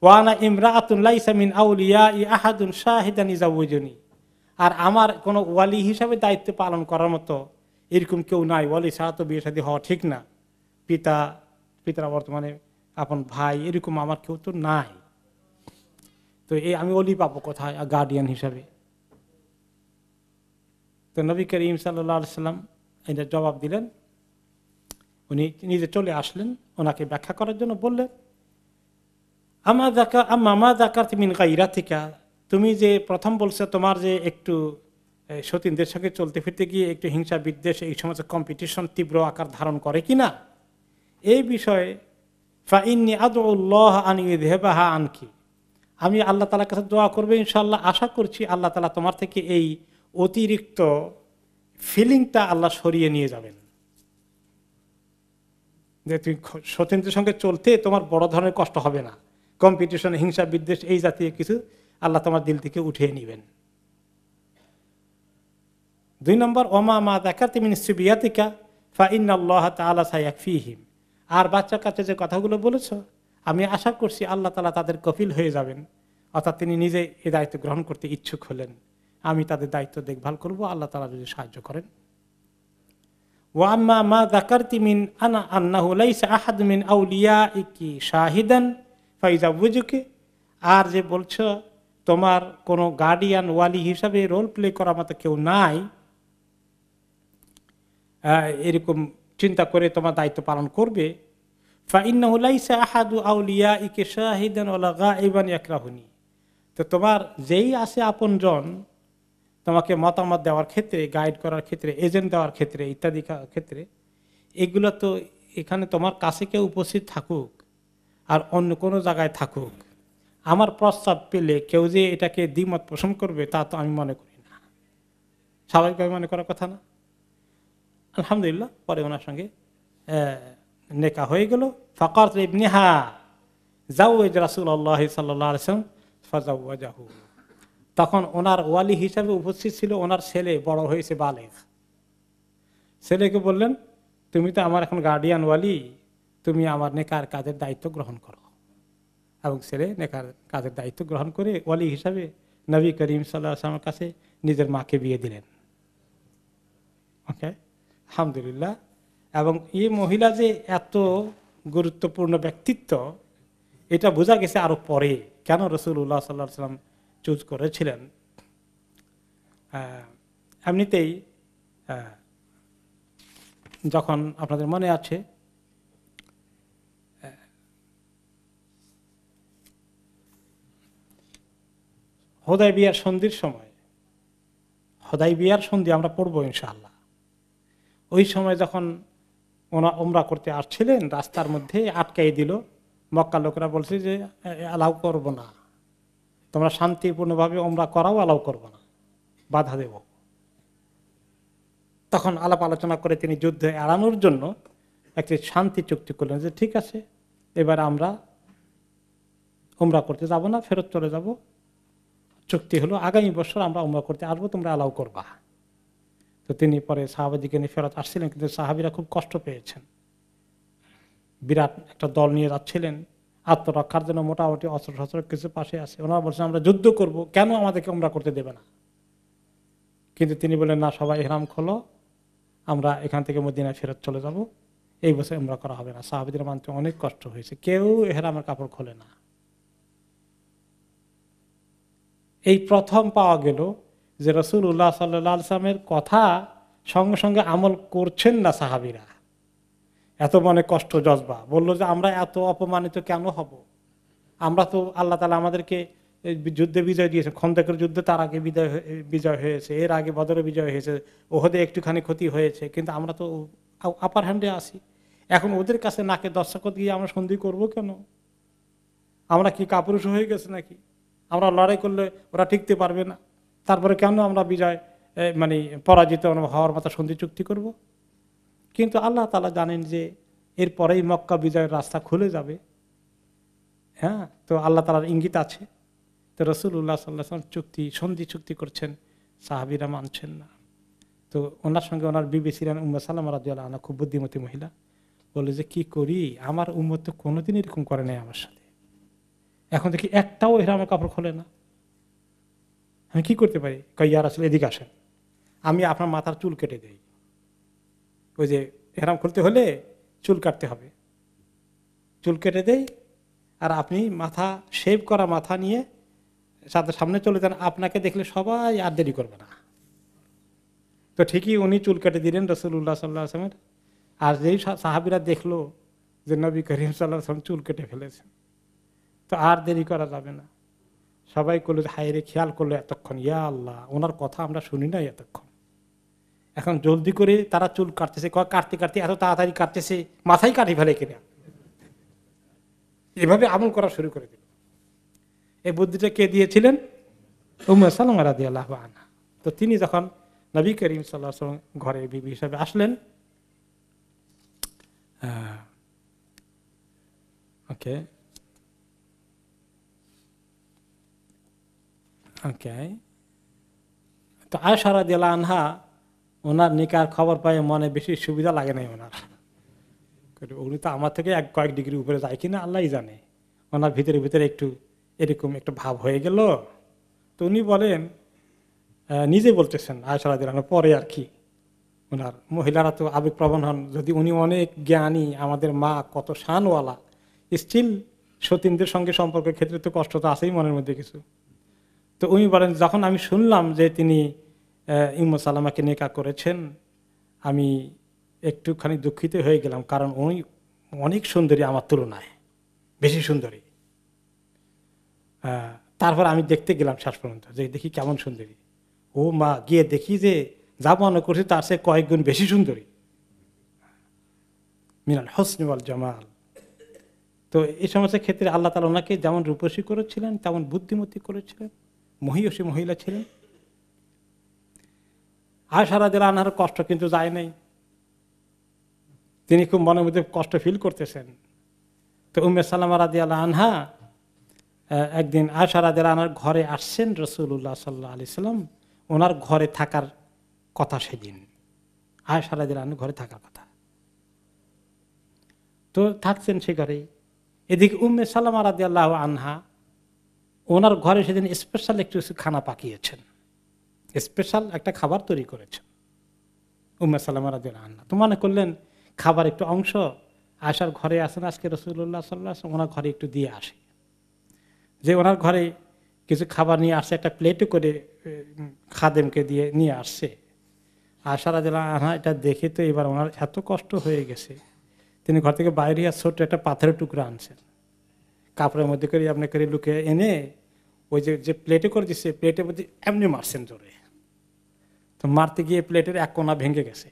ওয়ানা ইমরাআতুন লাইসা মিন আউলিয়াই আহাদুন শাহিদান ইজাওয়াজুনি, আর আমার কোনো ওয়ালি হিসাবে দায়িত্ব পালন করার মতো এরকম কেউ নাই, ওয়ালি ছাড়া তো বিয়ে শাদী হওয়া ঠিক না, পিতারা বর্তমানে আপন ভাই এরকম আমার কেউ তো নাই, তো এই আমি ওলি পাবো কোথায় গার্ডিয়ান হিসাবে? তো নবী করিম সাল্লাল্লাহু আলাইহি সাল্লাম এটা জবাব দিলেন। উনি নিজে চলে আসলেন ওনাকে ব্যাখ্যা করার জন্য, বললেন তুমি যে প্রথম বলছো তোমার যে একটু সতীনদের সঙ্গে চলতে ফিরতে গিয়ে একটু হিংসা বিদ্বেষ এই সমস্ত কম্পিটিশন তীব্র আকার ধারণ করে কিনা, এই বিষয়ে আনকি আমি আল্লাহ তাআলার কাছে দোয়া করবো, ইনশাআল্লাহ আশা করছি আল্লাহ তাআলা তোমার থেকে এই অতিরিক্ত ফিলিংটা আল্লাহ সরিয়ে নিয়ে যাবেন, যে তুমি সতীনদের সঙ্গে চলতে তোমার বড় ধরনের কষ্ট হবে না, কম্পিটিশন হিংসা বিদ্বেষ এই জাতীয় কিছু আল্লাহ তোমার দিল থেকে উঠিয়ে নিবেন। 2 নম্বর, ওমা মা যাকারতি মিন সুবিয়াতিকা ফাইন্নাল্লাহ তাআলা সায়াকফিহিম, আর বাচ্চা কাচ্চা যে কথাগুলো বলেছো আমি আশা করছি আল্লাহ তাআলা তাদের কফিল হয়ে যাবেন, অর্থাৎ তিনি নিজে এই দায়িত্ব গ্রহণ করতে ইচ্ছুক হলেন, আমি তাদের দায়িত্ব দেখভাল করব, আল্লাহ তাআলা যদি সাহায্য করেন। ওয়া আম্মা মা যাকারতি মিন আনা আন্নাহু লাইসা আহাদ মিন আউলিয়াইকি শাহিদান ফাইজাওয়াজুকি, আর যে বলছো তোমার কোনো গার্ডিয়ান ওয়ালি হিসাবে রোল প্লে করার মতো কেউ নাই, এরকম চিন্তা করে তোমার দায়িত্ব পালন করবে, ফাইন্নাহু লাইসা আহাদু আউলিয়াইকি শাহিদান ওয়ালা গায়িবান ইয়াকরাহুনি, তো তোমার যেই আছে আপনজন তোমাকে মতামত দেওয়ার ক্ষেত্রে, গাইড করার ক্ষেত্রে, এজেন্ট দেওয়ার ক্ষেত্রে ইত্যাদি ক্ষেত্রে, এগুলো তো এখানে তোমার কাছে কেউ উপস্থিত থাকুক আর অন্য কোনো জায়গায় থাকুক, আমার প্রস্তাব পেলে কেউ যে এটাকে দ্বিমত পোষণ করবে তা তো আমি মনে করি না, স্বাভাবিকভাবে মনে করার কথা না। আলহামদুলিল্লাহ পরে ওনার সঙ্গে নেকা হয়ে গেল। ফাকাত ইবনিহা জাওয়াজ রাসূলুল্লাহ সাল্লাল্লাহু আলাইহি ওয়াসাল্লাম ফাজাওয়াজাহু, তখন ওনার ওয়ালি হিসাবে উপস্থিত ছিল ওনার ছেলে, বড় হয়েছে বালেগ, ছেলেকে বললেন তুমি তো আমার এখন গার্ডিয়ান ওয়ালি, তুমি আমার নেকার কাজের দায়িত্ব গ্রহণ করো, এবং ছেলে নেকার কাজের দায়িত্ব গ্রহণ করে ওয়ালি হিসাবে নবী করিম সাল্লাল্লাহু আলাইহি ওয়াসাল্লামের কাছে নিজের মাকে বিয়ে দিলেন। ওকে, আলহামদুলিল্লাহ। এবং এই মহিলা যে এত গুরুত্বপূর্ণ ব্যক্তিত্ব এটা বোঝা গেছে আরো পরে, কেন রাসূলুল্লাহ সাল্লাল্লাহু আলাইহি ওয়াসাল্লাম চুজ করেছিলেন। এমনিতেই যখন আপনাদের মনে আছে হুদায়বিয়ার সন্ধির সময়, হুদায়বিয়ার সন্ধি আমরা পড়বো ইনশাআল্লাহ, ওই সময় যখন ওনারা উমরা করতে আসছিলেন রাস্তার মধ্যে আটকাই দিল, মক্কা লোকেরা বলছে যে অ্যালাউ করবো না, তোমরা শান্তিপূর্ণভাবে উমরা করাও অ্যালাউ করবো না, বাধা দেব। তখন আলাপ আলোচনা করে তিনি যুদ্ধ এড়ানোর জন্য একটি শান্তি চুক্তি করলেন যে ঠিক আছে এবার আমরা উমরা করতে যাব না, ফেরত চলে যাব, চুক্তি হলো আগামী বছর আমরা উমরা করতে আসবো, তোমরা অ্যালাউ করবা। তো তিনি পরে সাহাবাদিকে নিয়ে ফেরত আসছিলেন, কিন্তু সাহাবিরা খুব কষ্ট পেয়েছেন, বিরাট একটা দল নিয়ে যাচ্ছিলেন, আত্মরক্ষার জন্য মোটামুটি অস্ত্র শস্ত্র কিছু পাশে আছে, ওনারা বলছেন আমরা যুদ্ধ করব, কেন আমাদেরকে উমরা করতে দেবে না? কিন্তু তিনি বললেন না, সবাই ইহরাম খোলো, আমরা এখান থেকে মদিনায় ফেরত চলে যাব, এই বছর উমরা করা হবে না। সাহাবীদের মানতে অনেক কষ্ট হয়েছে, কেউ ইহরামের কাপড় খোলে না। এই প্রথম পাওয়া গেল যে রাসূলুল্লাহ সাল্লাল্লাহু আলাইহি ওয়াসাল্লামের কথা সঙ্গে সঙ্গে আমল করছেন না সাহাবীরা, এত মনে কষ্ট জজবা, বললো যে আমরা এত অপমানিত কেন হব, আমরা তো আল্লাহ তাআলা আমাদেরকে যুদ্ধে বিজয় দিয়েছে, খন্দকের যুদ্ধে তার আগে বিজয় হয়েছে, এর আগে বদরে বিজয় হয়েছে, ওহদে একটুখানি ক্ষতি হয়েছে, কিন্তু আমরা তো আপার হ্যান্ডে আছি। এখন ওদের কাছে নাকে দর্শকত গিয়ে আমরা সন্ধি করব কেন? আমরা কি কাপুরুষ হয়ে গেছে নাকি? আমরা লড়াই করলে ওরা টিকতে পারবে না, তারপরে কেন আমরা বিজয় মানে পরাজিত হওয়ার মতো সন্ধি চুক্তি করব? কিন্তু আল্লাহ তাআলা জানেন যে এরপরেই মক্কা বিজয়ের রাস্তা খুলে যাবে। হ্যাঁ, তো আল্লাহ তাআলার ইঙ্গিত আছে। তো রাসূলুল্লাহ সাল্লাল্লাহু আলাইহি ওয়াসাল্লাম সন্ধি চুক্তি করছেন, সাহাবীরা মানছেন না। তো ওনার সঙ্গে ওনার বিবি ছিলেন উম্মে সালামা রাদিয়াল্লাহু আনহা, খুব বুদ্ধিমতী মহিলা। বলে যে কি করি, আমার উম্মত তো কোনোদিন এরকম করে নাই আমার সাথে, এখন দেখি একটাও ইহরামের কাপড় খোলে না, আমি কি করতে পারি? কয় ইয়া রাসূল এদিকে আসেন, আমি আপনার মাথার চুল কেটে দেই। ওই যে ইহরাম খুলতে হলে চুল কাটতে হবে, চুল কেটে দেই, আর আপনি মাথা শেভ করা মাথা নিয়ে সামনে চলে যান, আপনাকে দেখলে সবাই আর দেরি করবে না। তো ঠিকই উনি চুল কেটে দিলেন রাসূলুল্লাহ সাল্লাল্লাহু আলাইহি ওয়াসাল্লামের। আর যেই সাহাবীরা দেখলো যে নবী করিম সাল্লাল্লাহু আলাইহি ওয়াসাল্লাম চুল কেটে ফেলেছেন, তো আর দেরি করা যাবে না। সবাই করলো হায়রে, খেয়াল করলো এতক্ষণ, ইয়া আল্লাহ ওনার কথা আমরা শুনি নাই এতক্ষণ, এখন জলদি করে তারা চুল কাটতেছে, কাটতে কাটতে এত তাড়াতাড়ি কাটতেছে, মাথায় কাটি ফেলে কিনা, এভাবে আমল করা শুরু করে দিল। এই বুদ্ধিটা কে দিয়েছিলেন? উম্মে সালামা রাদিয়াল্লাহু আনহা। তো তিনি যখন নবী করিম সাল্লাল্লাহু আলাইহি ওয়াসাল্লাম ঘরে বিবি হিসেবে আসলেন, ওকে ওকে তো আয়েশা রাদিয়াল্লাহু আনহা ওনার নিকার খবর পায় মনে বেশি সুবিধা লাগে নাই ওনার। উনি তো আমার থেকে কয়েক ডিগ্রি উপরে যায় কিনা আল্লাহই জানে, ওনার ভিতরে ভিতরে একটু এরকম একটা ভাব হয়ে গেল। তো উনি বলেন, নিজে বলতেছেন আয়েশা রাদিয়াল্লাহু আনহা, পরে আর কি, ওনার মহিলারা তো আবেগপ্রবণ হন, যদি উনি অনেক জ্ঞানী, আমাদের মা কত শানওয়ালা, স্টিল সতীনদের সঙ্গে সম্পর্কের ক্ষেত্রে তো কষ্ট তো আছেই মনের মধ্যে কিছু। তো উনি বলেন, যখন আমি শুনলাম যে তিনি উম্মে সালামাকে নিকাহ করেছেন, আমি একটুখানি দুঃখিত হয়ে গেলাম, কারণ উনি অনেক সুন্দরী, আমার তুলনায় বেশি সুন্দরী। তারপর আমি দেখতে গেলাম শেষ পর্যন্ত, যে দেখি কেমন সুন্দরী। ও মা, গিয়ে দেখি যে যা মনে করছি তার সে কয়েক গুণ বেশি সুন্দরী, মিনাল হোসনি ওয়াল জামাল। তো এই সমস্ত ক্ষেত্রে আল্লাহ তাআলা ওনাকে যেমন রূপসী করেছিলেন, তেমন বুদ্ধিমতী করেছিলেন, মহীয়সী মহিলা ছিলেন। আয়েশা রাদিয়াল্লাহু আনহার কষ্ট কিন্তু যায় নাই, তিনি খুব মনের মধ্যে কষ্ট ফিল করতেছেন। তো উম্মে সালামা রাদিয়াল্লাহু আনহা একদিন আয়েশা রাদিয়াল্লাহু আনহার ঘরে আসছেন রাসূলুল্লাহ সাল্লাল্লাহু আলাইহি সাল্লাম, ওনার ঘরে থাকার কথা সেদিন, আয়েশা রাদিয়াল্লাহু আনহার ঘরে থাকার কথা। তো থাকছেন সে ঘরে। এদিকে উম্মে সালামা রাদিয়াল্লাহু আনহা ওনার ঘরে সেদিন স্পেশাল একটু খানা পাকিয়েছেন, স্পেশাল একটা খাবার তৈরি করেছেন উম্মে সালামা রাদিয়াল্লাহু আনহা। তো মনে করলেন খাবার একটু অংশ আয়েশার ঘরে আছেন আজকে রাসূলুল্লাহ সাল্লাল্লাহু আলাইহি ওয়াসাল্লাম, ওনার ঘরে একটু দিয়ে আসে। যে ওনার ঘরে কিছু খাবার নিয়ে আসছে, একটা প্লেটে করে খাদেমকে দিয়ে নিয়ে আসছে। আয়েশা রাদিয়াল্লাহু আনহা এটা দেখে তো এবার ওনার এত কষ্ট হয়ে গেছে, তিনি ঘর থেকে বাইরে ছোট্ট একটা পাথরের টুকরা আনছেন, কাপড়ের মধ্যে করে আপনি করে লুকিয়ে এনে ওই যে প্লেটে করে দিচ্ছে, প্লেটের মধ্যে এমনি মারছেন জোরে। তো মারতে গিয়ে প্লেটের এক কোণা ভেঙে গেছে,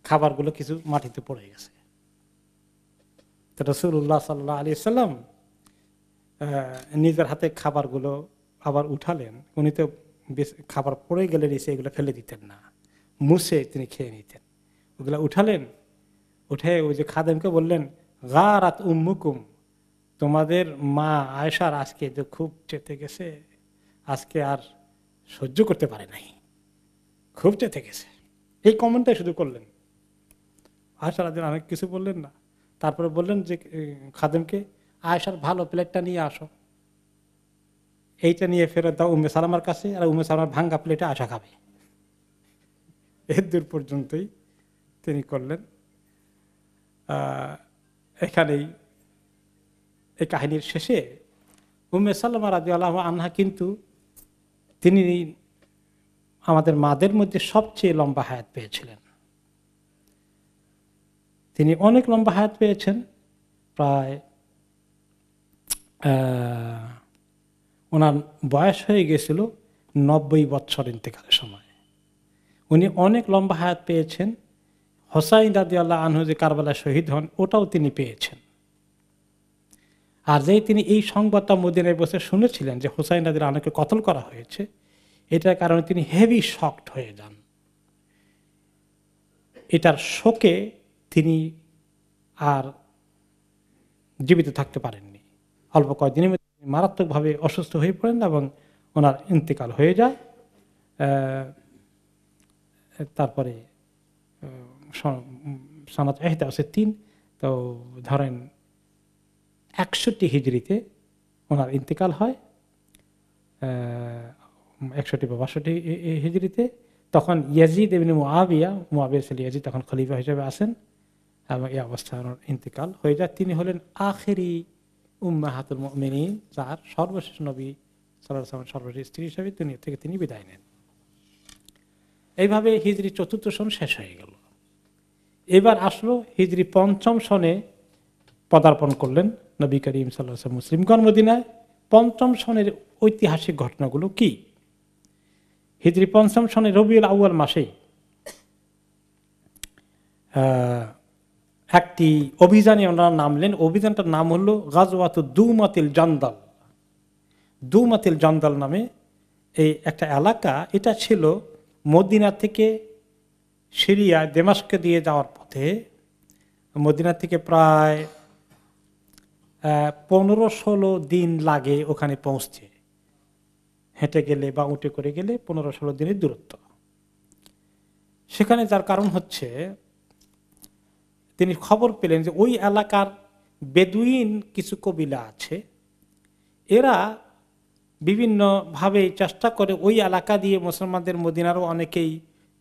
খাবারগুলো কিছু মাটিতে পড়ে গেছে। তো রাসূলুল্লাহ সাল্লাল্লাহু আলাইহি সাল্লাম নিজের হাতে খাবারগুলো আবার উঠালেন। উনি তো খাবার পড়ে গেলে নিচে এগুলো ফেলে দিতেন না, মুছে তিনি খেয়ে নিতেন। ওগুলো উঠালেন, উঠে ওই যে খাদেমকে বললেন, গারাত উম্মুকুম, তোমাদের মা আয়েশার আজকে যে খুব চেতে গেছে, আজকে আর সহ্য করতে পারে নাই, খুব চেতে গেছে। এই কমেন্টটাই শুধু করলেন, আয়েশা রাদিয়াল্লাহু আনহা কিছু বললেন না। তারপরে বললেন যে খাদেমকে, আয়েশার ভালো প্লেটটা নিয়ে আসো, এইটা নিয়ে ফেরত দাও উম্মে সালামার কাছে, আর উম্মে সালামার ভাঙ্গা প্লেটে আয়েশা খাবে। এর দূর পর্যন্তই তিনি করলেন। এখানেই এই কাহিনীর শেষে উম্মে সালামা রাদিয়াল্লাহু আনহা কিন্তু তিনি আমাদের মাদের মধ্যে সবচেয়ে লম্বা হায়াত পেয়েছিলেন। তিনি অনেক লম্বা হায়াত পেয়েছেন, প্রায় ওনার বয়স হয়ে গেছিল 90 বছর ইন্তেকালের সময়। উনি অনেক লম্বা হায়াত পেয়েছেন। হোসাইন রাদিয়াল্লাহু আনহু যে কারবালায় শহীদ হন ওটাও তিনি পেয়েছেন। আর যেই তিনি এই সংবাদটা মদিনায় বসে শুনেছিলেন যে হোসাইন রাদিয়াল্লাহু আনহুকে কতল করা হয়েছে, এটার কারণে তিনি হেভি শকড হয়ে যান। এটার শোকে তিনি আর জীবিত থাকতে পারেননি। অল্প কয়েকদিনের মধ্যে মারাত্মকভাবে অসুস্থ হয়ে পড়েন এবং ওনার ইন্তেকাল হয়ে যায়। তারপরে সনাত 3 তো ধরেন 61 হিজরিতে ওনার ইন্তেকাল হয়। 61 বা 62 হিজরিতে তখন ইয়াজিদ ইবনে মুআবিয়া ছিল ইয়াজিদ, তখন খলিফা হিসেবে আসেন এবং এই অবস্থায় ওনার ইন্তেকাল হয়ে যায়। তিনি হলেন আখেরি উম্মাহাতুল মুমিনিন, যার সর্বশেষ নবী সাল্লাল্লাহু আলাইহি ওয়াসাল্লাম সর্বশেষ স্ত্রী হিসেবে দুনিয়া থেকে তিনি বিদায় নেন। এইভাবে হিজরি 4th সন শেষ হয়ে গেল। এবার আসলো হিজরি 5ম সনে পদার্পণ করলেন নবী করিম সাল্লাল্লাহু আলাইহি ওয়াসাল্লাম মুসলিমগণ মদিনায়। 5ম সনের ঐতিহাসিক ঘটনাগুলো কি? হিজরি 5ম সনে রবিউল আউয়াল মাসে একটি অভিযানে ওনারা নামলেন। অভিযানটার নাম হলো গাজওয়াতু দুমাতিল জান্দাল। দুমাতিল জান্দাল নামে এই একটা এলাকা, এটা ছিল মদিনা থেকে সিরিয়া দামেস্কে দিয়ে যাওয়ার পথে। মদিনা থেকে প্রায় 15-16 দিন লাগে ওখানে পৌঁছতে, হেঁটে গেলে বা উঠে করে গেলে 15-16 দিনের দূরত্ব সেখানে। যার কারণ হচ্ছে তিনি খবর পেলেন যে ওই এলাকার বেদুইন কিছু কবিলা আছে, এরা বিভিন্নভাবে চেষ্টা করে ওই এলাকা দিয়ে মুসলমানদের, মদিনারও অনেকেই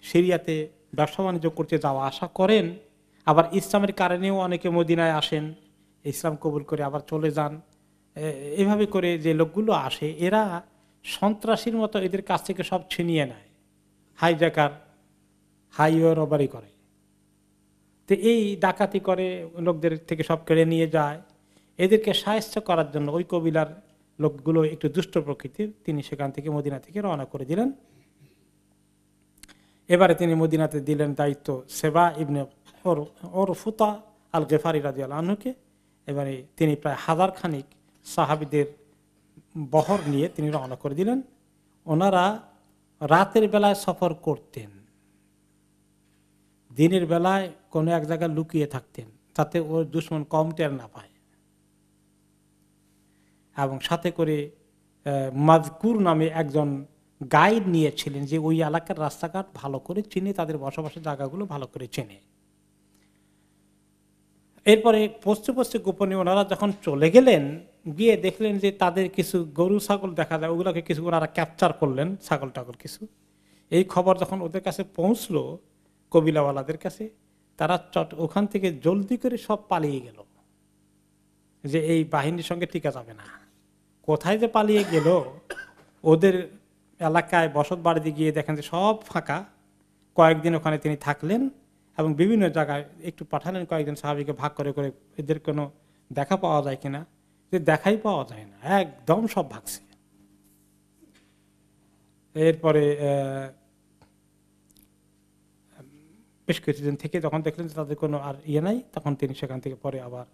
সিরিয়াতে ব্যবসা বাণিজ্য করতে যাওয়া আসা করেন। আবার ইসলামের কারণেও অনেকে মদিনায় আসেন, ইসলাম কবুল করে আবার চলে যান। এভাবে করে যে লোকগুলো আসে এরা সন্ত্রাসীর মতো এদের কাছ থেকে সব ছিনিয়ে নেয়, হাইজ্যাকার, হাইওয়ে রবারি করে। তো এই ডাকাতি করে লোকদের থেকে সব কেড়ে নিয়ে যায়। এদেরকে সাহায্য করার জন্য ওই কবিলার লোকগুলো একটু দুষ্ট প্রকৃতির, তিনি সেখান থেকে মদিনা থেকে রওনা করে দিলেন। এবারে তিনি মদিনাতে দিলেন দায়িত্ব সেবা ইবনে ওরফুতা আল গেফারি রাদিয়াল্লাহু আনহুকে। এবারে তিনি প্রায় 1000 খানিক সাহাবীদের বহর নিয়ে তিনি রওনা করে দিলেন। ওনারা রাতের বেলায় সফর করতেন, দিনের বেলায় কোনো এক জায়গায় লুকিয়ে থাকতেন যাতে ওর দুশমন কম টের না পায়। এবং সাথে করে মাজকুর নামে একজন গাইড নিয়েছিলেন, যে ওই এলাকার রাস্তাঘাট ভালো করে চিনে, তাদের বসবাসের জায়গাগুলো ভালো করে চেনে। এরপরে পশ্চিম পশ্চিম গোপনে ওনারা যখন চলে গেলেন, গিয়ে দেখলেন যে তাদের কিছু গরু ছাগল দেখা যায়, ওগুলোকে কিছু ওনারা ক্যাপচার করলেন, ছাগল টাগল কিছু। এই খবর যখন ওদের কাছে পৌঁছলো, কবিলাওয়ালাদের কাছে, তারা ওখান থেকে জলদি করে সব পালিয়ে গেল, যে এই বাহিনীর সঙ্গে টিকা যাবে না। কোথায় যে পালিয়ে গেল, ওদের এলাকায় বসত বাড়িতে গিয়ে দেখেন যে সব ফাঁকা। কয়েকদিন ওখানে তিনি থাকলেন এবং বিভিন্ন জায়গায় একটু পাঠালেন কয়েকজন সাহাবীকে ভাগ করে করে, এদের কোনো দেখা পাওয়া যায় কিনা, যে দেখাই পাওয়া যায় না, একদম সব ভাগছে। এরপরে বেশ কিছুদিন থেকে যখন দেখলেন যে তাদের কোনো আর ইয়ে নাই, তখন তিনি সেখান থেকে পরে আবার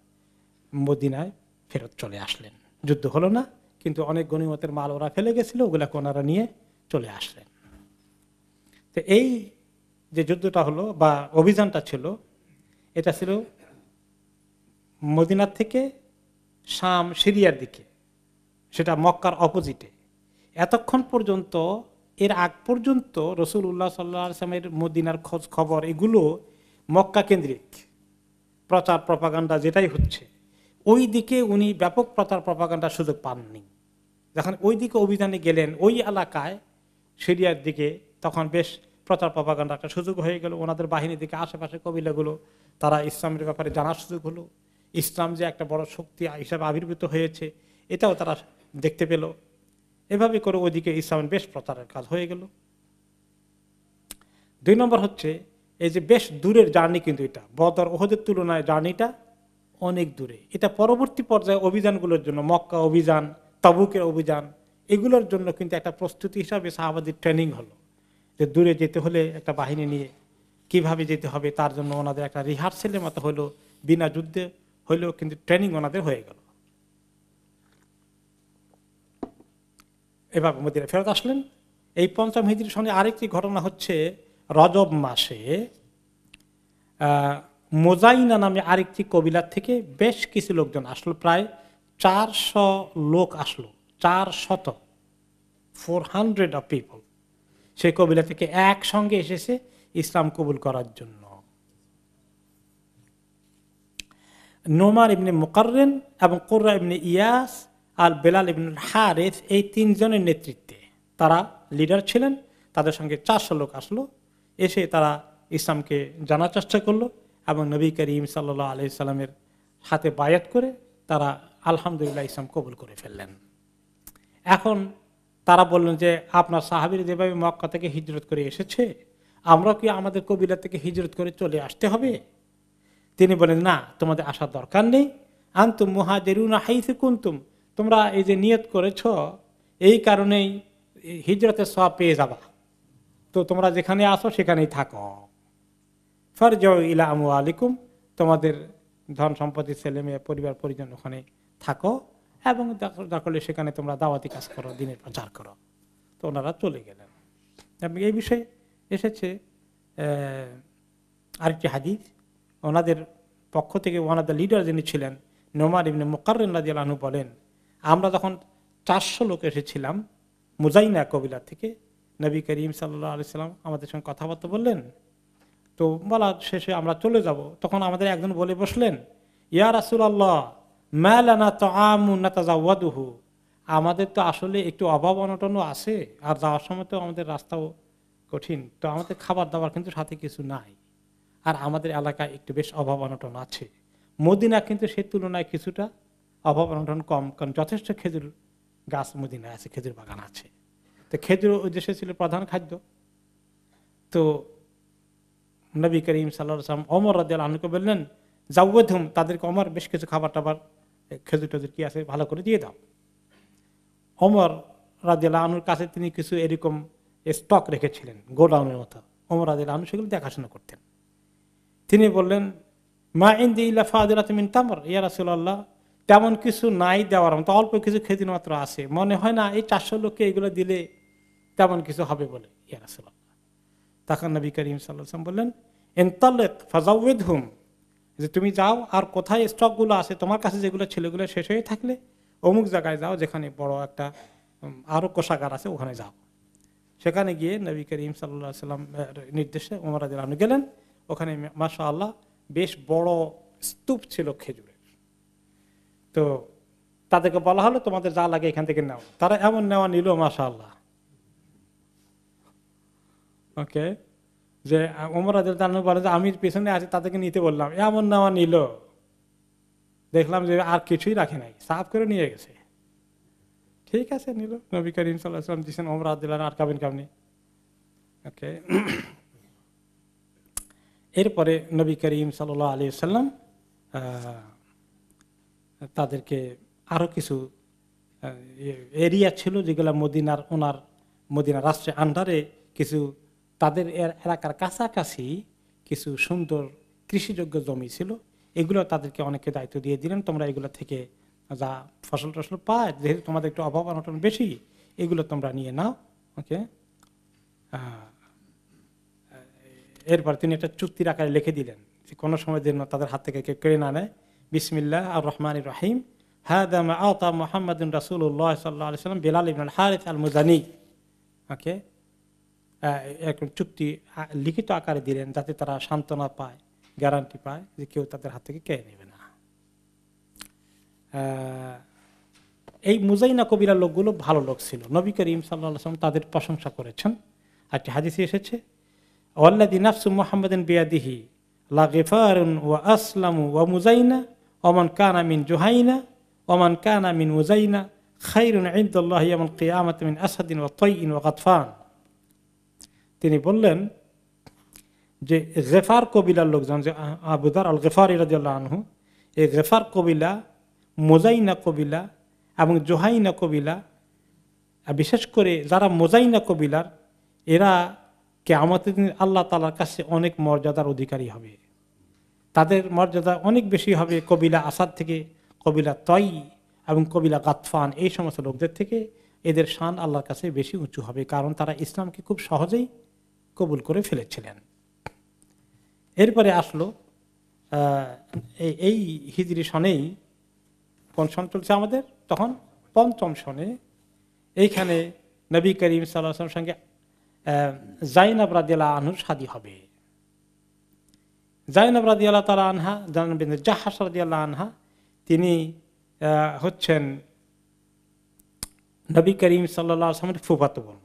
মদিনায় ফেরত চলে আসলেন। যুদ্ধ হলো না, কিন্তু অনেক গনিমতের মাল ওরা ফেলে গেছিল, ওগুলাকে ওনারা নিয়ে চলে আসলেন। তো এই যে যুদ্ধটা হলো বা অভিযানটা ছিল, এটা ছিল মদিনার থেকে শাম সিরিয়ার দিকে, সেটা মক্কার অপোজিটে। এতক্ষণ পর্যন্ত, এর আগ পর্যন্ত রাসূলুল্লাহ সাল্লাল্লাহু আলাইহি ওয়াসাল্লামের মদিনার খোঁজ খবর এগুলো মক্কা কেন্দ্রিক প্রচার প্রপাগান্ডা যেটাই হচ্ছে, ওই দিকে উনি ব্যাপক প্রচার প্রপাগান্ডার সুযোগ পাননি। যখন ওই দিকে অভিযানে গেলেন ওই এলাকায় সিরিয়ার দিকে, তখন বেশ প্রচার প্রপাগান্ডা একটা সুযোগ হয়ে গেল। ওনাদের বাহিনীর দিকে আশেপাশে কবিলাগুলো, তারা ইসলামের ব্যাপারে জানার সুযোগ হলো। ইসলাম যে একটা বড় শক্তি হিসাবে আবির্ভূত হয়েছে এটাও তারা দেখতে পেল। এভাবে করে ওইদিকে ইসলামের বেশ প্রচারের কাজ হয়ে গেল। 2 নম্বর হচ্ছে এই যে বেশ দূরের জার্নি, কিন্তু এটা বদর ওহদের তুলনায় জার্নিটা অনেক দূরে। এটা পরবর্তী পর্যায়ে অভিযানগুলোর জন্য, মক্কা অভিযান, তাবুকের অভিযান, এগুলোর জন্য কিন্তু একটা প্রস্তুতি হিসাবে সাহাবাদের ট্রেনিং হলো, যে দূরে যেতে হলে একটা বাহিনী নিয়ে কিভাবে যেতে হবে তার জন্য ওনাদের একটা রিহার্সেলের মতো হলো, বিনা যুদ্ধে হইলেও কিন্তু ট্রেনিং ওনাদের হয়ে গেল। এবার মদিনায় ফেরত আসলেন। এই ৫ম হিজরির সঙ্গে আরেকটি ঘটনা হচ্ছে, রজব মাসে মোজাইনা নামে আরেকটি কবিলার থেকে বেশ কিছু লোকজন আসলো, প্রায় 400 লোক আসলো, 400 অফ পিপল সেই কবিলা থেকে একসঙ্গে এসেছে ইসলাম কবুল করার জন্য। নোমান ইবনে মুকাররিন এবং কুররা ইবনে ইয়াস আর বেলাল ইবনে হারিস, এই 3 জনের নেতৃত্বে তারা লিডার ছিলেন। তাদের সঙ্গে 400 লোক আসলো, এসে তারা ইসলামকে জানার চেষ্টা করলো এবং নবী করিম সাল্লাল্লাহু আলাইহি সাল্লামের হাতে বায়াত করে তারা আলহামদুলিল্লাহ ইসলাম কবুল করে ফেললেন। এখন তারা বললেন যে আপনার সাহাবীরা যেভাবে মক্কা থেকে হিজরত করে এসেছে, আমরা কি আমাদের কবিলা থেকে হিজরত করে চলে আসতে হবে? তিনি বলেন, না, তোমাদের আসার দরকার নেই। আনতুম মুহাজিরুনা হাইসু কুনতুম, তোমরা এই যে নিয়ত করেছ এই কারণেই হিজরতের সওয়াব পেয়ে যাবা, তো তোমরা যেখানে আসো সেখানেই থাকো। ফারজাউ ইলা আমওয়ালিকুম, তোমাদের ধন সম্পত্তি, ছেলে মেয়ে, পরিবার পরিজন ওখানে থাকো এবং দরকার হলে সেখানে তোমরা দাওয়াতি কাজ করো, দ্বীনের প্রচার করো। তো ওনারা চলে গেলেন। এবং এই বিষয়ে এসেছে আরেকটি হাদিস, ওনাদের পক্ষ থেকে ওনাদের লিডার যিনি ছিলেন নোমান ইবনে মুকাররিন রাদিয়াল্লাহু আনহু বলেন, আমরা যখন 400 লোক এসেছিলাম মুজাইনা কবিলা থেকে, নবী করিম সাল্লাল্লাহু আলাইহি সাল্লাম আমাদের সঙ্গে কথাবার্তা বললেন। তো বলা শেষে আমরা চলে যাব, তখন আমাদের একজন বলে বসলেন, ইয়া রাসূলুল্লাহ মা লানা তাআমুন নাতাজাওয়াদুহু, আমাদের তো আসলে একটু অভাব অনটনও আছে, আর যাওয়ার সময় তো আমাদের রাস্তাও কঠিন, তো আমাদের খাবার দাবার কিন্তু সাথে কিছু নাই, আর আমাদের এলাকায় একটু বেশ অভাব অনটন আছে। মদিনা কিন্তু সে তুলনায় কিছুটা অভাব অনটন কম, কারণ যথেষ্ট খেজুর গাছ মদিনায় আছে, খেজুর বাগান আছে। তো খেজুর ওই দেশে ছিল প্রধান খাদ্য। তো নবী করিম সাল্লাল্লাহু আলাইহি ওয়াসাল্লাম ওমর রাদিয়াল্লাহু আনহুকে বললেন, জাওয়াদহুম, তাদেরকে ওমর বেশ কিছু খাবার টাবার, খেজুর টেজুর কি আছে ভালো করে দিয়ে দাও। ওমর রাদিয়াল্লাহু আনহুর কাছে তিনি কিছু এরকম স্টক রেখেছিলেন গোডাউনের মতো, ওমর রাদিয়াল্লাহু আনহু সেগুলো দেখাশোনা করতেন। তিনি বললেন, মা ইনদি ইল্লা ফাদিলাতুম মিন তামর, ইয়া রাসূলুল্লাহ, তেমন কিছু নাই দেওয়ার মতো, অল্প কিছু খেজুর মাত্র আছে, মনে হয় না এই 400 লোককে এগুলো দিলে তেমন কিছু হবে বলে, ইয়া রাসূলুল্লাহ। তখন নবী করিম সাল্লাল্লাহু আলাইহি ওয়াসাল্লাম বললেন, ইনতালিক ফাজাউইদহুম, যে তুমি যাও আর কোথায় স্টকগুলো আছে তোমার কাছে যেগুলো ছিল এগুলো শেষ হয়ে থাকলে অমুক জায়গায় যাও, যেখানে বড় একটা আরো কোষাগার আছে ওখানে যাও। সেখানে গিয়ে নবী করিম সাল্লাল্লাহু আলাইহি ওয়াসাল্লাম নির্দেশে ওমর রাদিয়াল্লাহু আনহু গেলেন। ওখানে মাশাআল্লাহ বেশ বড় স্তূপ ছিল খেজুরের। তো তাদেরকে বলা হলো তোমাদের যা লাগে এখান থেকে নাও। তারা এমন নেওয়া নিল মাশাআল্লাহ, ওকে, যে ওমর রাদিয়াল্লাহু আনহু বলে যে আমি পেছনে আছি তাদেরকে নিতে বললাম, এমন নেওয়া নিল, দেখলাম যে আর কিছুই রাখে নাই, সাফ করে নিয়ে গেছে। ঠিক আছে, নিল। নবী করিম সাল্লাল্লাহু আলাইহি ওয়াসাল্লাম দিয়েছেন, ওমর রাদিয়াল্লাহু আনহু আর খাবেন কেমনি, ওকে। এরপরে নবী করিম সাল্লাল্লাহু আলাইহি ওয়াসাল্লাম তাদেরকে আরো কিছু এরিয়া ছিল যেগুলো মদিনার, ওনার মদিনা রাষ্ট্রের আন্ডারে কিছু, তাদের এলাকার কাছাকাছি কিছু সুন্দর কৃষিযোগ্য জমি ছিল, এগুলো তাদেরকে অনেকে দায়িত্ব দিয়ে দিলেন, তোমরা এগুলো থেকে যা ফসল টসল পায়, যেহেতু তোমাদের একটু অভাব অনটন বেশি, এগুলো তোমরা নিয়ে নাও, ওকে। এরপর তিনি একটা চুক্তির আকারে লিখে দিলেন যে কোনো সময় যেন তাদের হাত থেকে কেউ কেড়ে না নেয়। বিসমিল্লাহ আর রহমানির রহিম, হাদা মা আতা মুহাম্মাদুর রাসূলুল্লাহ সাল্লাল্লাহু আলাইহি ওয়াসাল্লাম বেলাল ইবনে হারিস আল মুজানি, ওকে। এরকম চুক্তি লিখিত আকারে দিলেন যাতে তারা সান্ত্বনা পায়, গ্যারান্টি পায় যে কেউ তাদের হাত থেকে কেড়ে নেবে না। এই মুজাইনা কবিরা লোকগুলো ভালো লোক ছিল, নবী করিম সাল্লাল্লাহু আলাইহি ওয়াসাল্লাম তাদের প্রশংসা করেছেন। একটি হাদিসে এসেছে, ওয়াল্লাযী নাফসু মুহাম্মাদিন বিয়াদিহি লা গিফারুন ওয়া আসলামু ওয়া মুজাইনা ওয়া মান কানা মিন জুহাইনা ওয়া মান কানা মিন মুজাইনা খায়রুন ইনদাল্লাহি ইয়াউমাল কিয়ামাতি মিন আসাদিন ওয়া তাইইন ওয়া গাতফান। তিনি বললেন যে গেফার কবিলার লোকজন, যে আবু যার আল গেফারি রাদিয়াল্লাহু আনহু, এই গেফার কবিলা, মোজাইনা কবিলা এবং জোহাইনা কবিলা, বিশেষ করে যারা মোজাইনা কবিলার, এরা কিয়ামতের দিন আল্লাহ তাআলার কাছে অনেক মর্যাদার অধিকারী হবে। তাদের মর্যাদা অনেক বেশি হবে কবিলা আসাদ থেকে, কবিলা তই এবং কবিলা গাতফান, এই সমস্ত লোকদের থেকে এদের শান আল্লাহর কাছে বেশি উঁচু হবে, কারণ তারা ইসলামকে খুব সহজেই কবুল করে ফেলেছিলেন। এরপরে আসলো এই হিজরি সনেই, কোন সন চলছে আমাদের তখন? পঞ্চম সনে। এইখানে নবী করিম সাল্লাল্লাহু আলাইহি ওয়াসাল্লামের সঙ্গে যায়েনব রাদিয়াল্লাহু আনহুর শাদী হবে। যায়েনব রাদিয়াল্লাহু তাআলা আনহা, যায়েনব বিনতে জাহশ রাদিয়াল্লাহু আনহা, তিনি হচ্ছেন নবী করিম সাল্লাল্লাহু আলাইহি ওয়াসাল্লামের ফুফাতো বোন।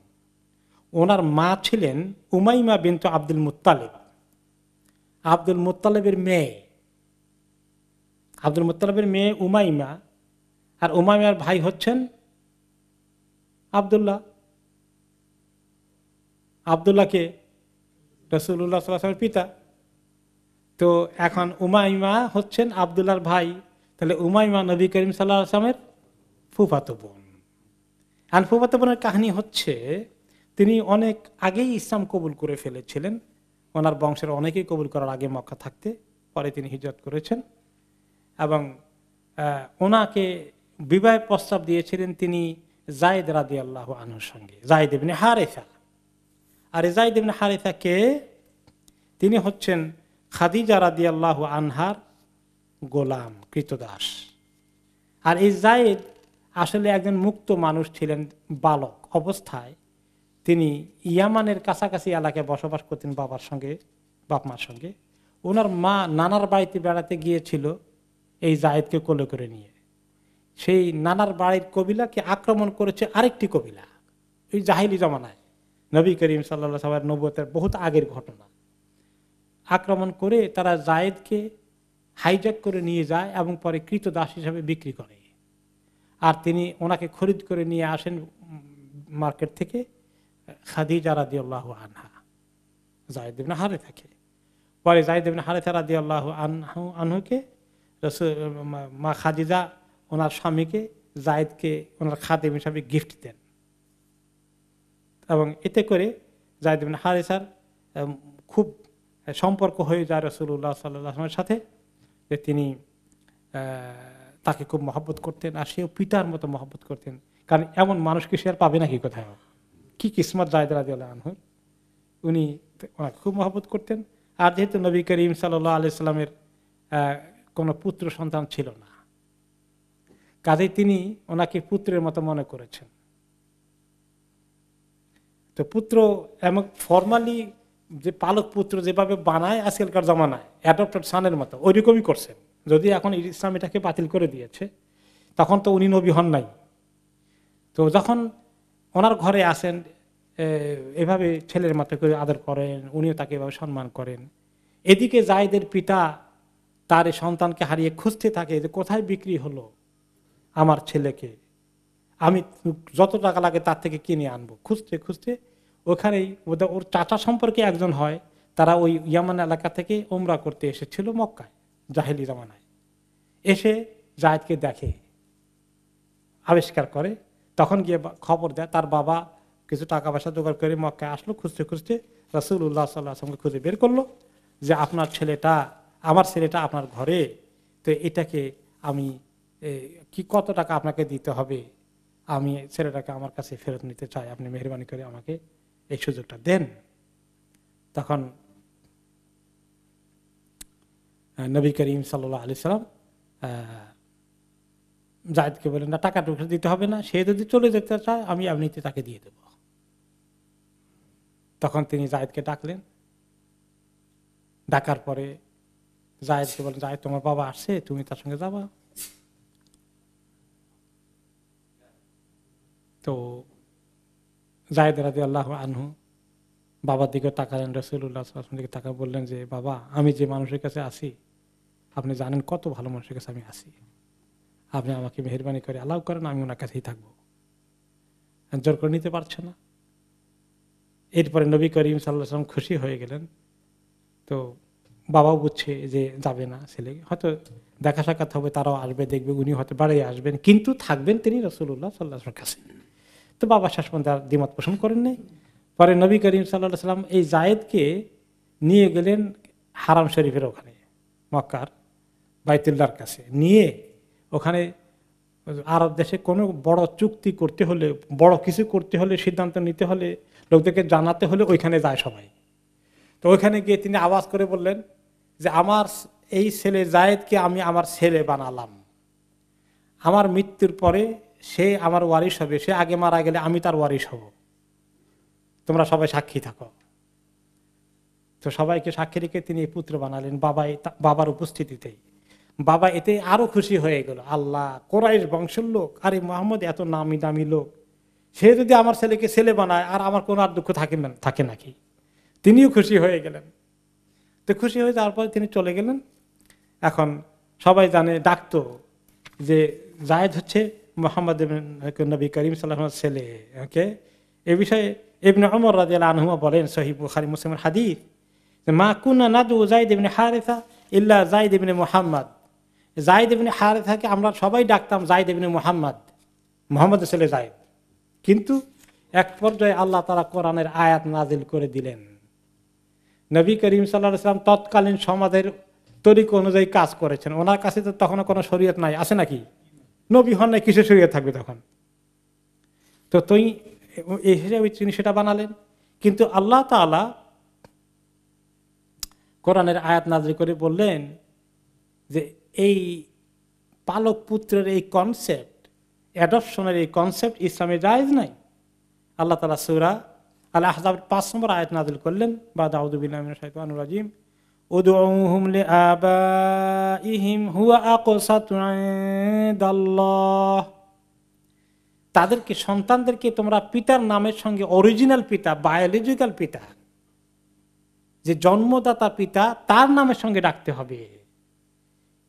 ওনার মা ছিলেন উমাইমা বিনতে আব্দুল মুত্তালিব, আব্দুল মুত্তালিবের মেয়ে। আব্দুল মুত্তালিবের মেয়ে উমাইমা, আর উমাইমার ভাই হচ্ছেন আব্দুল্লাহ। আব্দুল্লাহকে রাসূলুল্লাহ সাল্লাল্লাহু আলাইহি ওয়াসাল্লামের পিতা। তো এখন উমাইমা হচ্ছেন আব্দুল্লাহর ভাই, তাহলে উমাইমা নবী করিম সাল্লাল্লাহু আলাইহি ওয়াসাল্লামের ফুফাতো বোন। আর ফুফাতো বোনের কাহিনী হচ্ছে, তিনি অনেক আগেই ইসলাম কবুল করে ফেলেছিলেন। ওনার বংশের অনেকেই কবুল করার আগে মক্কা থাকতে, পরে তিনি হিজরত করেছেন। এবং ওনাকে বিবাহের প্রস্তাব দিয়েছিলেন তিনি যায়েদ রাদিয়াল্লাহু আনহুর সঙ্গে, যায়েদ ইবনে হারেসা। আর যায়েদ ইবনে হারেসা কে? তিনি হচ্ছেন খাদিজা রাদিয়াল্লাহু আনহার গোলাম, কৃতদাস। আর এই যায়েদ আসলে একজন মুক্ত মানুষ ছিলেন। বালক অবস্থায় তিনি ইয়ামানের কাছাকাছি এলাকায় বসবাস করতেন বাবার সঙ্গে, বাপ মার সঙ্গে। ওনার মা নানার বাড়িতে বেড়াতে গিয়েছিল এই যায়েদকে কোলে করে নিয়ে। সেই নানার বাড়ির কবিলাকে আক্রমণ করেছে আরেকটি কবিলা, ওই জাহিলি জমানায়, নবী করিম সাল্লাল্লাহু আলাইহি ওয়াসাল্লামের নবুয়তের বহুত আগের ঘটনা। আক্রমণ করে তারা যায়েদকে হাইজ্যাক করে নিয়ে যায় এবং পরে কৃতদাস হিসাবে বিক্রি করে। আর তিনি ওনাকে খরিদ করে নিয়ে আসেন মার্কেট থেকে খাদিজা রাদিয়াল্লাহু আনহা, যায়েদ ইবনে হারেসাকে। পরে যায়েদ ইবনে হারেসা রাদিয়াল্লাহু আনহুকে মা খাদিজা ওনার স্বামীকে যায়েদকে ওনার খাদেম হিসাবে গিফট দেন। এবং এতে করে যায়েদ ইবনে হারেসার খুব সম্পর্ক হয়ে যায় রাসূলুল্লাহ সাল্লাল্লাহু আলাইহি ওয়াসাল্লামের সাথে, যে তিনি তাকে খুব মহব্বত করতেন, আর সেও পিতার মতো মহব্বত করতেন। কারণ এমন মানুষকে সে আর পাবে নাকি কোথাও? কি কিসমত যায়েদ রাদিয়াল্লাহু আনহুর, উনি ওনাকে খুব মহব্বত করতেন। আর যেহেতু নবী করিম সাল্লাল্লাহু আলাইহি ওয়াসাল্লামের কোনো পুত্র সন্তান ছিল না, কাজেই তিনি ওনাকে পুত্রের মতো মনে করেছেন। তো পুত্র এমন ফর্মালি যে পালক পুত্র যেভাবে বানায় আজকালকার জমানায়, অ্যাডপ্টেড সানের মতো, ওইরকমই করছেন। যদি এখন ইসলাম এটাকে বাতিল করে দিয়েছে, তখন তো উনি নবী হন নাই। তো যখন ওনার ঘরে আসেন, এভাবে ছেলের মতো করে আদর করেন, উনিও তাকে এভাবে সম্মান করেন। এদিকে যায়েদের পিতা তার এই সন্তানকে হারিয়ে খুঁজতে থাকে যে কোথায় বিক্রি হলো আমার ছেলেকে, আমি যত টাকা লাগে তার থেকে কিনে আনবো। খুঁজতে খুঁজতে ওখানেই ওর চাচা সম্পর্কে একজন হয়, তারা ওই ইয়ামান এলাকা থেকে উমরা করতে এসেছিল মক্কায় জাহেলি জামানায়। এসে যায়েদকে দেখে, আবিষ্কার করে, তখন গিয়ে খবর দেয়। তার বাবা কিছু টাকা পয়সা জোগাড় করে মক্কায় আসলো। খুঁজতে খুঁজতে রাসূলুল্লাহ সাল্লাল্লাহু আলাইহি ওয়াসাল্লামকে খুঁজে বের করলো যে আপনার ছেলেটা, আমার ছেলেটা আপনার ঘরে, তো এটাকে আমি কত টাকা আপনাকে দিতে হবে, আমি ছেলেটাকে আমার কাছে ফেরত নিতে চাই, আপনি মেহেরবানি করে আমাকে এই সুযোগটা দেন। তখন নবী করিম সাল্লাল্লাহু আলাইহি ওয়াসাল্লাম যায়েদকে বলেন, না, টাকা টুকু দিতে হবে না, সে যদি চলে যেতে চায় আমি এমনিতে তাকে দিয়ে দেব। তখন তিনি যায়েদকে ডাকলেন। ডাকার পরে যায়েদকে বলেন, যায়েদ, তোমার বাবা আসছে, তুমি তার সঙ্গে যাবা। তো যায়েদ রাদিয়াল্লাহু আনহু বাবার দিকে তাকালেন, রাসূলুল্লাহ সাল্লাল্লাহু আলাইহি ওয়াসাল্লামের দিকে তাকা বললেন যে, বাবা, আমি যে মানুষের কাছে আসি, আপনি জানেন কত ভালো মানুষের কাছে আমি আসি, আপনি আমাকে মেহেরবানি করে অ্যালাউ করেন, আমি ওনার কাছেই থাকবো, জোর করে নিতে পারছে না। এরপরে নবী করিম সাল্লাল্লাহু আলাইহি ওয়াসাল্লাম খুশি হয়ে গেলেন। তো বাবাও বুঝছে যে যাবে না ছেলে, হয়তো দেখা সাক্ষাৎ হবে, তারাও আসবে, দেখবে উনি হতে পারে আসবেন, কিন্তু থাকবেন তিনি রাসূলুল্লাহ সাল্লাল্লাহু আলাইহি ওয়াসাল্লামের কাছে। তো বাবা শেষ পর্যন্ত আর দ্বিমত পোষণ করেন নাই। পরে নবী করিম সাল্লাল্লাহু আলাইহি সাল্লাম এই যায়েদকে নিয়ে গেলেন হারাম শরীফের ওখানে, মক্কার বাইতুল্লাহর কাছে নিয়ে। ওখানে আরব দেশে কোনো বড় চুক্তি করতে হলে, বড় কিছু করতে হলে, সিদ্ধান্ত নিতে হলে, লোকদেরকে জানাতে হলে ওইখানে যায় সবাই। তো ওইখানে গিয়ে তিনি আওয়াজ করে বললেন যে আমার এই ছেলে যায়েদকে আমি আমার ছেলে বানালাম, আমার মৃত্যুর পরে সে আমার ওয়ারিশ হবে, সে আগে মারা গেলে আমি তার ওয়ারিশ হব, তোমরা সবাই সাক্ষী থাকো। তো সবাইকে সাক্ষী রেখে তিনি পুত্র বানালেন বাবার উপস্থিতিতেই। বাবা এতে আরো খুশি হয়ে গেল, আল্লাহ, কোরাইশ বংশের লোক, আরে মোহাম্মদ এত নামি দামি লোক, সে যদি আমার ছেলেকে ছেলে বানায় আর আমার কোনো আর দুঃখ থাকে নাকি। তিনিও খুশি হয়ে গেলেন। তো খুশি হয়ে যাওয়ার পরে তিনি চলে গেলেন। এখন সবাই জানে, ডাকতো যে যায়েদ হচ্ছে মুহাম্মদ নবী করিম সাল্লাল্লাহু আলাইহি ওয়াসাল্লামের ছেলে। ওকে, এ বিষয়ে ইবনে ওমর রাদিয়াল্লাহু আনহু বলেন, সহিহ বুখারী মুসলিমের হাদিস, মা কুনা নাদু যায়েদ ইবনে হারিসা ইল্লা যায়েদ ইবনে মুহাম্মদ। যায়েদ ইবনে হারিসাকে আমরা সবাই ডাকতাম যায়েদ ইবনে মুহাম্মদ, মুহাম্মদের ছেলে যায়েদ। কিন্তু এক পর্যায়ে আল্লাহ তাআলা কোরআনের আয়াত নাজিল করে দিলেন। নবী করিম সাল্লাল্লাহু আলাইহি ওয়াসাল্লাম তৎকালীন সমাজের তরিকা অনুযায়ী কাজ করেছেন। ওনার কাছে তো তখন কোনো শরীয়ত নাই, আছে নাকি? নবী হন নাই, কিসের শরীয়ত থাকবে তখন? তো তুই এই হিসেবে তিনি সেটা বানালেন। কিন্তু আল্লাহ তাআলা কোরআনের আয়াত নাজিল করে বললেন যে এই পালক পুত্রের এই কনসেপ্ট, অ্যাডপশনের এই কনসেপ্ট ইসলামে জায়েজ নাই। আল্লাহ তাআলা সূরা আল আহজাবের ৫ নম্বর আয়াত নাজিল করলেন, বাদ আউযু বিল্লাহি মিনাশ শাইতানির রাজিম, উদউহুম লিআবাইহিম হুয়া আকসাতু ইনদাল্লাহ। তাদেরকে, সন্তানদেরকে তোমরা পিতার নামের সঙ্গে, অরিজিনাল পিতা, বায়োলজিক্যাল পিতা, যে জন্মদাতা পিতা, তার নামের সঙ্গে ডাকতে হবে।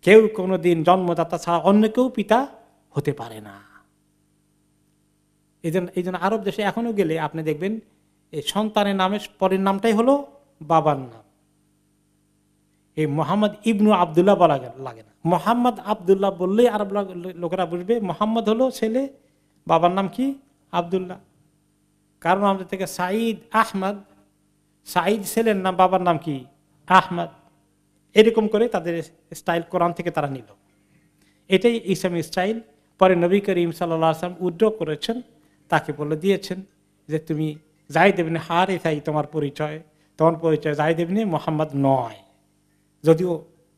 কেউ কোনোদিন জন্মদাতা ছাড়া অন্য কেউ পিতা হতে পারে না। এই জন্য আরব দেশে এখনো গেলে আপনি দেখবেন এই সন্তানের নামের পরের নামটাই হলো বাবার নাম। এই মোহাম্মদ ইবনু আবদুল্লাহ বলা লাগে না, মোহাম্মদ আবদুল্লাহ বললেই আরব লোকেরা বুঝবে মোহাম্মদ হলো ছেলে, বাবার নাম কি? আবদুল্লাহ। কারণ আমাদের থেকে সাঈদ, আহমদ, সাঈদ ছেলের নাম, বাবার নাম কি? আহমদ। এরকম করে তাদের স্টাইল কোরআন থেকে তারা নিল। এটাই ইসলামী স্টাইল। পরে নবী করিম সাল্লাল্লাহু আলাইহি ওয়াসাল্লাম উদ্যোগ করেছেন, তাকে বলে দিয়েছেন যে তুমি যায়েদ ইবনে হারিসাই তোমার পরিচয় যায়েদ ইবনে মুহাম্মদ নয়। যদিও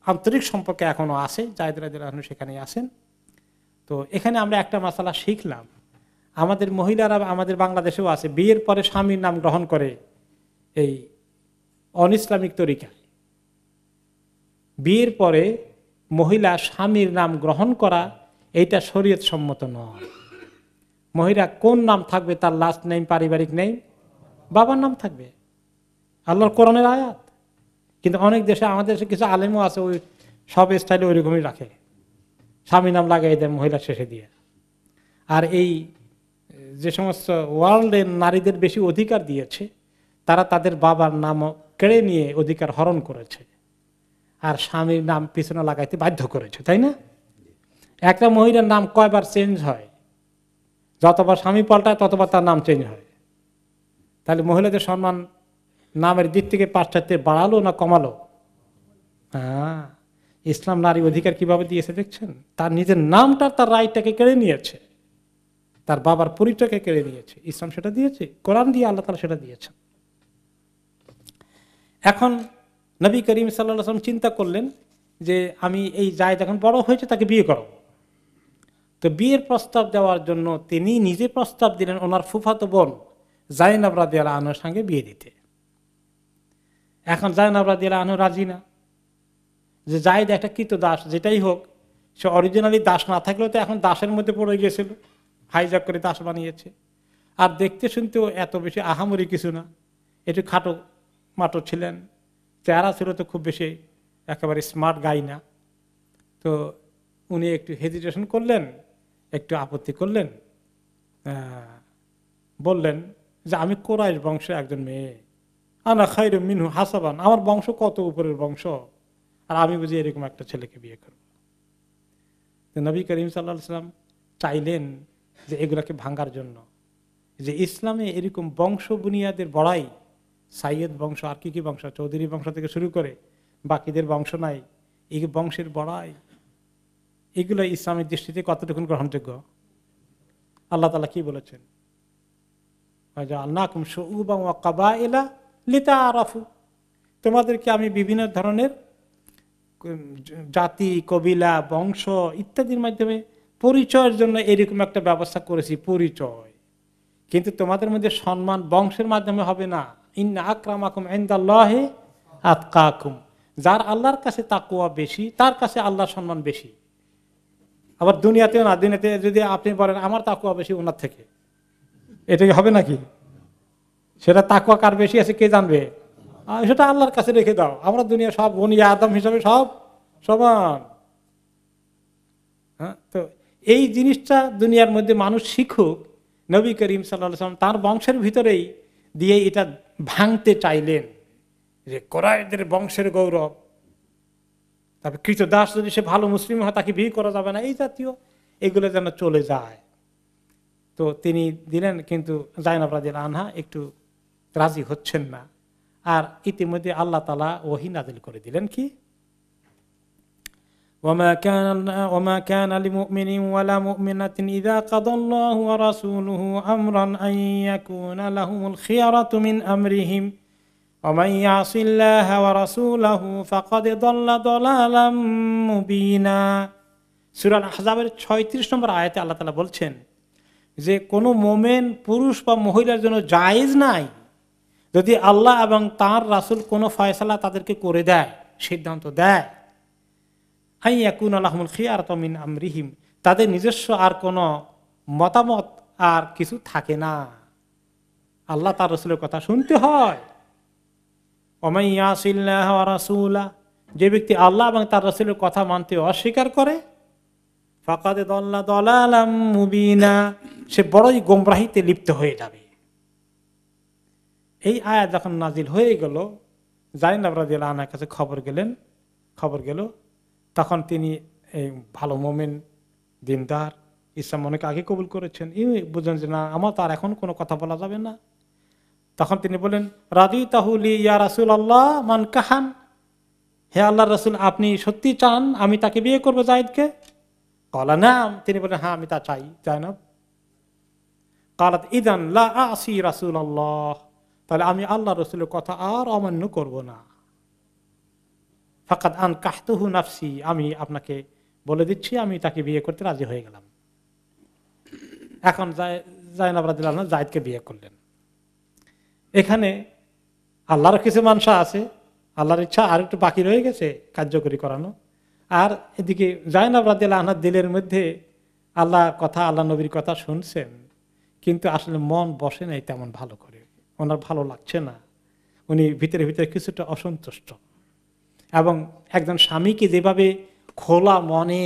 আন্তরিক সম্পর্কে এখনো আছে, যায়েদ রাদিয়াল্লাহু আনহু সেখানে আছেন। তো এখানে আমরা একটা মাসালা শিখলাম, আমাদের মহিলারা, আমাদের বাংলাদেশেও আছে, বিয়ের পরে স্বামীর নাম গ্রহণ করে এই অনইসলামিক তরিকায়। বিয়ের পরে মহিলা স্বামীর নাম গ্রহণ করা, এইটা শরীয়ত সম্মত নয়। মহিলা কোন নাম থাকবে? তার লাস্ট নেম, পারিবারিক নেম, বাবার নাম থাকবে, আল্লাহর কোরআনের আয়াত। কিন্তু অনেক দেশে, আমাদের দেশে কিছু আলেমও আছে, ওই সব স্টাইলে ওই রকমই রাখে, স্বামী নাম লাগাই দেয় মহিলা শেষে দিয়ে। আর এই যে সমস্ত ওয়ার্ল্ডের নারীদের বেশি অধিকার দিয়েছে, তারা তাদের বাবার নাম কেড়ে নিয়ে অধিকার হরণ করেছে, আর স্বামীর নাম পিছনে লাগাইতে বাধ্য করেছে, তাই না? একটা মহিলার নাম কয়বার চেঞ্জ হয়? যতবার স্বামী পাল্টায় ততবার তার নাম চেঞ্জ হয়। তাহলে মহিলাদের সম্মান নামের দিক থেকে পাশ্চাত্যে বাড়ালো না কমালো? হ্যাঁ, ইসলাম নারী অধিকার কিভাবে দিয়েছে দেখছেন? তার নিজের নামটা, তার রাইটটাকে কেড়ে নিয়েছে, তার বাবার পরিচয়কে কেড়ে নিয়েছে। ইসলাম সেটা দিয়েছে, কোরআন দিয়ে আল্লাহ তাআলা সেটা দিয়েছেন। এখন নবী করিম সাল্লাল্লাহু আলাইহি ওয়াসাল্লাম চিন্তা করলেন যে আমি এই যায়েদ এখন বড় হয়েছে, তাকে বিয়ে করব। তো বিয়ের প্রস্তাব দেওয়ার জন্য তিনি নিজে প্রস্তাব দিলেন ওনার ফুফাতো বোন যায়েনব রাদিয়াল্লাহু আনহার সঙ্গে বিয়ে দিতে। এখন যায়েনব রাদিয়াল্লাহু আনহা রাজি না, যে যায়েদ একটা কৃতদাস, যেটাই হোক, সে অরিজিনালি দাস না থাকলেও তো এখন দাসের মধ্যে পড়ে গিয়েছিল, হাইজাক করে দাস বানিয়েছে। আর দেখতে শুনতেও এত বেশি আহামরি কিছু না, একটু খাটো মাটো ছিলেন, চেহারা ছিল তো খুব বেশি একেবারে স্মার্ট গাই না। তো উনি একটু হেজিটেশন করলেন, একটু আপত্তি করলেন, বললেন যে আমি কোরাইশ বংশের একজন মেয়ে, আনা খায়রু মিনহু হাসাবান, আমার বংশ কত উপরের বংশ, আর আমি বুঝি এরকম একটা ছেলেকে বিয়ে করব। তো নবী করিম সাল্লাল্লাহু আলাইহি ওয়াসাল্লাম চাইলেন যে এগুলাকে ভাঙার জন্য, যে ইসলামে এরকম বংশ বুনিয়াদের বড়াই, সাইয়দ বংশ আর কি বংশ, চৌধুরী বংশ থেকে শুরু করে বাকিদের বংশ নাই, এই বংশের বড়াই, এগুলো ইসলামের দৃষ্টিতে কতটুকু গ্রহণযোগ্য? আল্লাহ তাআলা কি বলেছেন? তোমাদেরকে আমি বিভিন্ন ধরনের জাতি, কবিলা, বংশ ইত্যাদির মাধ্যমে পরিচয়ের জন্য এরকম একটা ব্যবস্থা করেছি, পরিচয়। কিন্তু তোমাদের মধ্যে সম্মান বংশের মাধ্যমে হবে না। ইন্না আকরামাকুম ইনদাল্লাহি আতকাকুম, যার আল্লাহর কাছে তাকওয়া বেশি তার কাছে আল্লাহর সম্মান বেশি। আবার দুনিয়াতেও না, দুনিয়াতে যদি আপনি বলেন আমার তাকওয়া বেশি ওনার থেকে, এটা হবে নাকি? সেটা তাকওয়া কার বেশি আছে কে জানবে? সেটা আল্লাহর কাছে রেখে দাও। আমরা দুনিয়া সব বনি আদম হিসাবে সব সমান। হ্যাঁ, তো এই জিনিসটা দুনিয়ার মধ্যে মানুষ শিখুক। নবী করিম সাল্লাল্লাহু আলাইহি ওয়াসাল্লাম তার বংশের ভিতরেই দিয়ে এটা ভাঙতে চাইলেন, যে কুরাইশদের বংশের গৌরব, তবে কৃতদাস যদি সে ভালো মুসলিম হয় তাকে বিয়ে করা যাবে না, এই জাতীয় এগুলো যেন চলে যায়। তো তিনি দিলেন, কিন্তু যায়নাব রাদিয়াল্লাহু আনহা একটু রাজি হচ্ছেন না। আর ইতিমধ্যে আল্লাহ তাআলা ওহী নাযিল করে দিলেন কি, ওয়ামা কানা লিমুমিনিন ওয়ালা মুমিনাতিন ইযা কাদাল্লাহু ওয়া রাসূলুহু আমরান আন ইয়াকুনা লাহুমুল খিয়ারাতু মিন আমরিহিম ওয়া মান ইয়াসিল্লাহা ওয়া রাসূলাহু ফাকাদ দাল্লা দালালাম মুবিনা। সূরা আহজাবের 36 নম্বর আয়াতে আল্লাহ তাআলা বলছেন যে কোনো মুমিন পুরুষ বা মহিলার জন্য জায়েজ নাই যদি আল্লাহ এবং তার রাসূল কোনো ফয়সালা তাদেরকে করে দেয়, সিদ্ধান্ত দেয়, আন ইয়াকুনা লাহুমুল খিয়ারাতু মিন আমরিহিম, তাদের নিজস্ব আর কোনো মতামত আর কিছু থাকে না, আল্লাহ তার রাসূলের কথা শুনতে হয়। ওয়া মান ইয়াসিল্লাহা ওয়া রাসূলা, যে ব্যক্তি আল্লাহ এবং তার রাসূলের কথা মানতে অস্বীকার করে, ফাকাদ দাল্লা দালালাম মুবিনা, সে বড়ই গোমরাহিতে লিপ্ত হয়ে যাবে। এই আয়াত যখন নাজিল হয়ে গেল, যায়নাব রাদিয়াল্লাহু আনহার কাছে খবর গেল, তখন তিনি এই ভালো মুমিন, দিনদার, ইসলাম অনেক আগে কবুল করেছেন, বুঝলেন যে না, আমার তো আর এখন কোনো কথা বলা যাবে না। তখন তিনি বলেন, রাদিতাহু লি ইয়া রাসূলুল্লাহ মান কাহান, হে আল্লাহর রাসূল, আপনি সত্যি চান আমি তাকে বিয়ে করব যায়েদকে? ক্বালা নাম, তিনি বলেন হ্যাঁ আমি তা চাই। যায়নাব ক্বালাত ইযান লা আসি রাসূলুল্লাহ, তাহলে আমি আল্লাহর রাসূলের কথা আর অমান্য করব না। ফাকাদ আনকাহতুহু নাফসি, আমি আপনাকে বলে দিচ্ছি আমি তাকে বিয়ে করতে রাজি হয়ে গেলাম। এখন যায়নাব রাদিয়াল্লাহু আনহা যায়েদকে বিয়ে করলেন। এখানে আল্লাহর কিছু মানসা আছে, আল্লাহর ইচ্ছা আর একটু বাকি রয়ে গেছে কার্যকরী করানো। আর এদিকে যায়নাব রাদিয়াল্লাহু আনহার দিলের মধ্যে আল্লাহ কথা, আল্লাহ নবীর কথা শুনছেন, কিন্তু আসলে মন বসে নাই তেমন ভালো করে, ওনার ভালো লাগছে না, উনি ভিতরে ভিতরে কিছুটা অসন্তুষ্ট। এবং একজন স্বামীকে যেভাবে খোলা মনে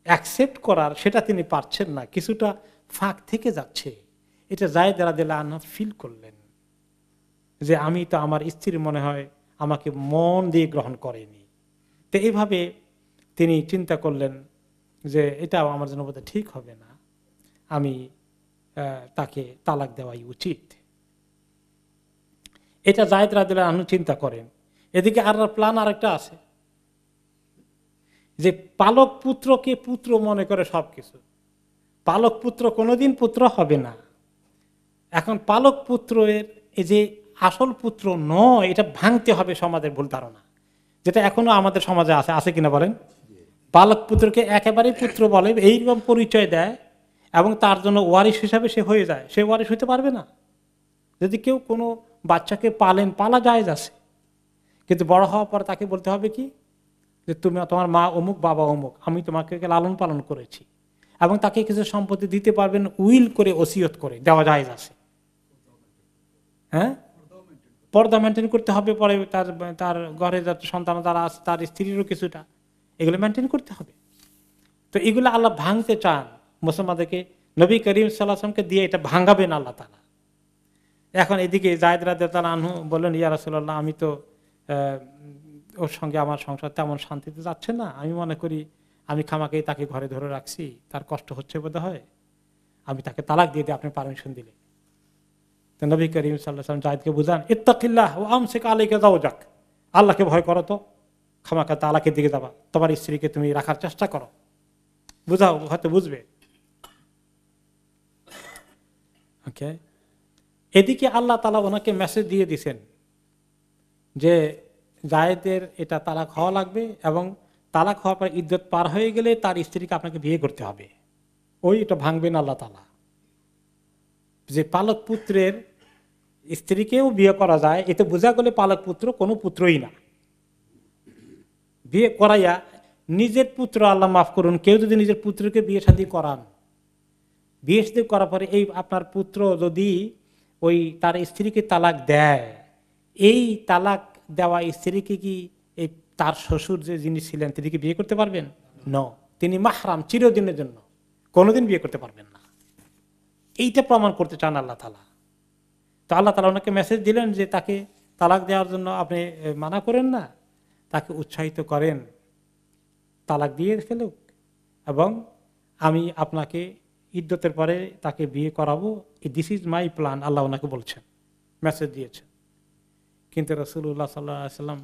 অ্যাকসেপ্ট করার সেটা তিনি পারছেন না, কিছুটা ফাঁক থেকে যাচ্ছে। এটা যায়েদ রাদিয়াল্লাহু আনহু ফিল করলেন যে আমি তো আমার স্ত্রী মনে হয় আমাকে মন দিয়ে গ্রহণ করেনি। তো এইভাবে তিনি চিন্তা করলেন যে এটাও আমার জন্য বোধহয় ঠিক হবে না, আমি তাকে তালাক দেওয়াই উচিত। এটা যায়েদ রাদিয়াল্লাহু আনহু চিন্তা করেন। এদিকে আর প্ল্যান আরেকটা আছে, যে পালক পুত্রকে পুত্র মনে করে সবকিছু, পালক পুত্র কোনোদিন পুত্র হবে না। এখন পালক পুত্রের এই যে আসল পুত্র নয়, এটা ভাঙতে হবে সমাজের ভুল ধারণা, যেটা এখনো আমাদের সমাজে আছে কিনা বলেন? পালক পুত্রকে একেবারেই পুত্র বলে, এইরকম পরিচয় দেয় এবং তার জন্য ওয়ারিশ হিসাবে সে হয়ে যায়। সে ওয়ারিশ হইতে পারবে না। যদি কেউ কোনো বাচ্চাকে পালা জায়েজ আছে, কিন্তু বড় হওয়ার পর তাকে বলতে হবে কি, যে তুমি, তোমার মা অমুক বাবা অমুক, আমি তোমাকে লালন পালন করেছি, এবং তাকে কিছু সম্পত্তি দিতে পারবেন উইল করে, ওসিয়ত করে দেওয়া জায়েজ আছে। হ্যাঁ, পর্দা মেনটেন করতে হবে, পরে তার ঘরে যত সন্তান যারা আছে তার স্ত্রীরও কিছুটা, এগুলো মেনটেন করতে হবে। তো এগুলো আল্লাহ ভাঙতে চান মুসলমানদেরকে, নবী করিম সাল্লাল্লাহু আলাইহি ওয়াসাল্লামকে দিয়ে এটা ভাঙাবেন আল্লাহ তাআলা। এখন এদিকে যায়েদ রাদিয়াল্লাহু আনহু বললেন, ইয়া রাসূলুল্লাহ, আমি তো ওর সঙ্গে আমার সংসার তেমন শান্তিতে যাচ্ছে না, আমি মনে করি আমি খামাকেই তাকে ঘরে ধরে রাখছি, তার কষ্ট হচ্ছে বোধ হয়, আমি তাকে তালাক দিয়ে দিই আপনি পারমিশন দিলে। তো নবী করিম সাল্লাল্লাহু আলাইহি ওয়াসাল্লাম জায়েদকে বুঝান, ইত্তাকিল্লাহ ওয়া আমসিক আলাইকা যাওজাক, আল্লাহকে ভয় করো তো, খামাকা তালাকের দিকে যাবা, তোমার স্ত্রীকে তুমি রাখার চেষ্টা করো, বুঝাও, হয়তো বুঝবে। ওকে, এদিকে আল্লাহ তাআলা ওনাকে মেসেজ দিয়ে দিয়েছেন যে জায়েদের এটা তালাক হওয়া লাগবে, এবং তালাক হওয়ার পর ইদ্যত পার হয়ে গেলে তার স্ত্রীকে আপনাকে বিয়ে করতে হবে। ওই এটা ভাঙবেন আল্লাহ তাআলা, যে পালক পুত্রের স্ত্রীকেও বিয়ে করা যায়, এতে বোঝা গেলে পালক পুত্র কোনো পুত্রই না। বিয়ে করাইয়া নিজের পুত্র, আল্লাহ মাফ করুন, কেউ যদি নিজের পুত্রকে বিয়ে শাদী করান, বিয়ে শাদী করার পরে এই আপনার পুত্র যদি ওই তার স্ত্রীকে তালাক দেয়, এই তালাক দেওয়া স্ত্রীকে কি এই তার শ্বশুর যে যিনি ছিলেন তিনি কি বিয়ে করতে পারবেন? ন, তিনি মাহরাম, চিরদিনের জন্য কোনোদিন বিয়ে করতে পারবেন না। এইটা প্রমাণ করতে চান আল্লাহ তাআলা। তো আল্লাহ তাআলা ওনাকে মেসেজ দিলেন যে তাকে তালাক দেওয়ার জন্য আপনি মানা করেন না, তাকে উৎসাহিত করেন, তালাক দিয়ে ফেলুক, এবং আমি আপনাকে ইদ্যতের পরে তাকে বিয়ে করাবো, দিস ইজ মাই প্ল্যান, আল্লাহ ওনাকে বলছেন, মেসেজ দিয়েছেন। কিন্তু রাসূলুল্লাহ সাল্লাল্লাহু আলাইহি ওয়াসাল্লাম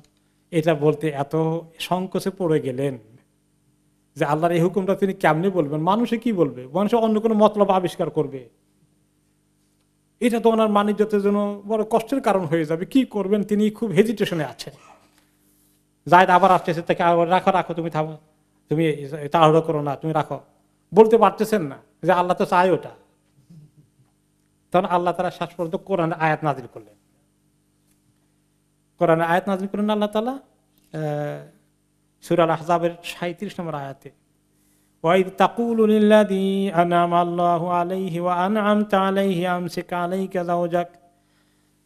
এটা বলতে এত সংকোচে পড়ে গেলেন যে আল্লাহর এই হুকুমটা তিনি কেমনে বলবেন, মানুষে কি বলবে, মানুষে অন্য কোনো মতলব আবিষ্কার করবে, এটা তো ওনার মানিজ্যতের জন্য বড় কষ্টের কারণ হয়ে যাবে, কি করবেন, তিনি খুব হেজিটেশনে আছেন। জায়েদ আবার আসতেছে, তাকে রাখো রাখো, তুমি থামো, তুমি তাড়াহুড়ো করো না, তুমি রাখো, বলতে পারতেছেন না যে আল্লাহ তো চায় ওটা। তখন আল্লাহ তাআলা শেষ পর্যন্ত কোরআনে আয়াত নাযিল করলেন। কোরআনে আয়াত নাযিল করলেন আল্লাহ তাআলা সূরা আল-আহজাবের 37 নম্বর আয়াতে, ওয়াইদ তাকুলু লিল্লাযী আনআমা আল্লাহু আলাইহি ওয়া আনআমতা আলাইহি আমসিক আলাইকা যাওজাক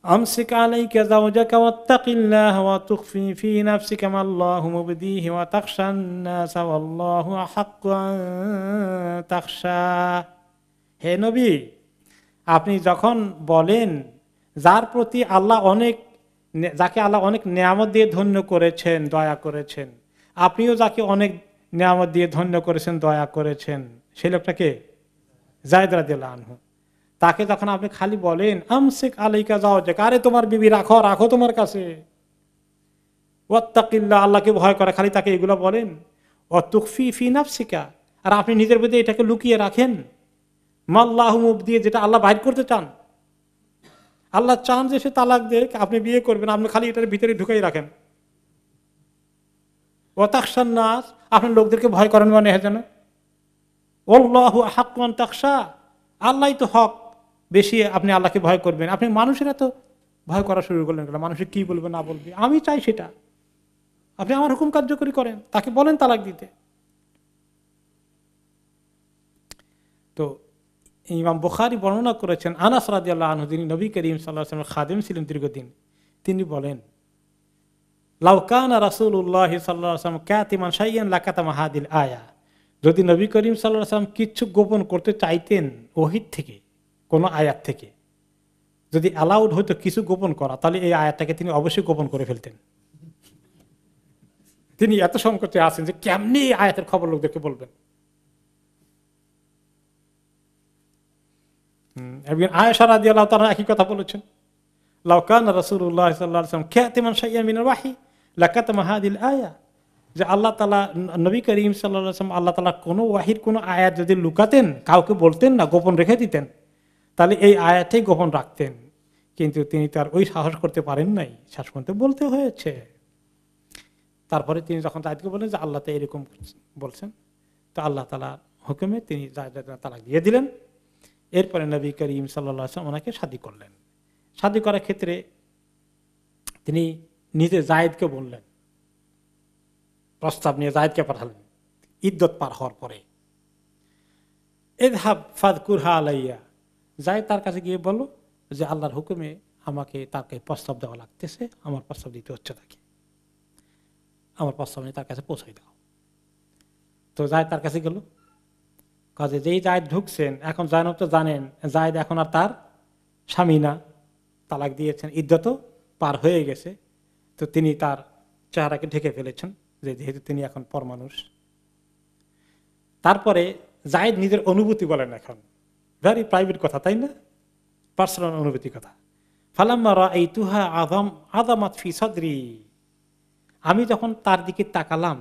আমসিক আলাইকা যাওজাকা ওয়াত্তাকিল্লাহা ওয়া তুখফি ফি নাফসিকা মাল্লাহু মুবদীহি ওয়া তাখশান নাসা ওয়াল্লাহু আহাক্কু আন তাখশা। হে নবী, আপনি যখন বলেন যার প্রতি আল্লাহ অনেক, যাকে আল্লাহ অনেক নিয়ামত দিয়ে ধন্য করেছেন, দয়া করেছেন, আপনিও যাকে অনেক নিয়ামত দিয়ে ধন্য করেছেন, দয়া করেছেন, সেই লোকটাকে যায়েদ রাদিয়াল্লাহু আনহু, তাকে যখন আপনি খালি বলেন আমসিক আলাইকা যাওজাক, আরে তোমার বিবি রাখো রাখো তোমার কাছে, ওয়াত্তাকিল্লাহ, আল্লাহকে ভয় করে, খালি তাকে এগুলো বলেন, ওয়া তুখফি ফি নাফসিকা, আর আপনি নিজের মধ্যে এটাকে লুকিয়ে রাখেন, মাল্লাহু মুবদি, যেটা আল্লাহ বাইর করতে চান, আল্লাহ চান যে সে তালাক দেখ, আপনি বিয়ে করবেন, আপনি খালি এটার ভিতরে ঢুকাই রাখেন। ওয়া তাখশান নাস, আপনি লোকদেরকে ভয় করেন, মানে যেন আল্লাহু আহাক্কু আন তাখশা, আল্লাহই তো হক, বেশি আপনি আল্লাহকে ভয় করবেন। আপনি মানুষেরা তো ভয় করা শুরু করলেন, মানুষের কি বলবে না বলবে, আমি চাই সেটা, আপনি আমার হুকুম কার্যকরী করেন, তাকে বলেন তালাক দিতে। তো ইমাম বুখারী বর্ণনা করেছেন, আনাস রাদিয়াল্লাহু আনহু, যিনি নবী করিম সাল্লাল্লাহু আলাইহি ওয়াসাল্লামের খাদেম ছিলেন দীর্ঘদিন, তিনি বলেন, লাউ কানা রাসূলুল্লাহ সাল্লাল্লাহু আলাইহি ওয়াসাল্লাম কাতিমান শাইয়ান লাকাতামা হাদিল আয়া, যদি নবী করিম সাল্লাল্লাহু আলাইহি ওয়াসাল্লাম কিছু গোপন করতে চাইতেন ওহীর থেকে, কোন আয়াত থেকে যদি অ্যালাউড হতো কিছু গোপন করা, তাহলে এই আয়াতটাকে তিনি অবশ্যই গোপন করে ফেলতেন। তিনি এত সংকটে আছেন যে কেমনি এই আয়াতের খবর লোকদেরকে বলবেন। আয়েশা রাদিয়াল্লাহু তাআলা একই কথা বলেছেন, লাউ কানা রাসূলুল্লাহ সাল্লাল্লাহু আলাইহি ওয়াসাল্লাম কাতিমান শাইয়ান মিনাল ওয়াহী লাকাতামা হাদিল আয়া, যে আল্লাহ তাআলা নবী করিম সাল্লাল্লাহু আলাইহি ওয়াসাল্লাম আল্লাহ তাআলা কোন ওয়াহির কোন আয়াত যদি লুকাতেন, কাউকে বলতেন না, গোপন রেখে দিতেন, তাহলে এই আয়াতেই গোপন রাখতেন। কিন্তু তিনি তার ওই সাহস করতে পারেন নাই, শেষ পর্যন্ত বলতে হয়েছে। তারপরে তিনি যখন জায়েদকে বলেন যে আল্লাহ তো এরকম বলছেন, তো আল্লাহ তাআলার হুকুমে তিনি জায়েদের তালাক দিয়ে দিলেন। এরপরে নবী করিম সাল্লাল্লাহু আলাইহি ওয়াসাল্লাম ওনাকে শাদী করলেন। শাদী করার ক্ষেত্রে তিনি নিজে জায়েদকে বললেন, প্রস্তাব নিয়ে জায়েদকে পাঠালেন ইদ্যত পার হওয়ার পরে, ইযহাব ফাযকুরহা আলাইয়া, জায়েদ তার কাছে গিয়ে বলল যে আল্লাহর হুকুমে আমাকে তাকে প্রস্তাব দেওয়া লাগতেছে, আমার প্রস্তাব দিতে হচ্ছে তাকে, আমার প্রস্তাব নিয়ে তার কাছে পৌঁছাই দাও। তো জায়েদ তার কাছে গেল, কাজে যেই জায়েদ ঢুকছেন, এখন জায়েদ তো জানেন জায়েদ এখন আর তার স্বামী না, তালাক দিয়েছেন, ইদ্যত পার হয়ে গেছে, তো তিনি তার চেহারাকে ঢেকে ফেলেছেন, যে যেহেতু তিনি এখন পরমানুষ। তারপরে জায়েদ নিজের অনুভূতি বলেন, এখন ভেরি প্রাইভেট কথা, তাই না, পার্সোনাল অনুভূতি কথা। ফালাম্মা রাআইতুহা আযামাত ফি সাদরি, আমি যখন তার দিকে তাকালাম,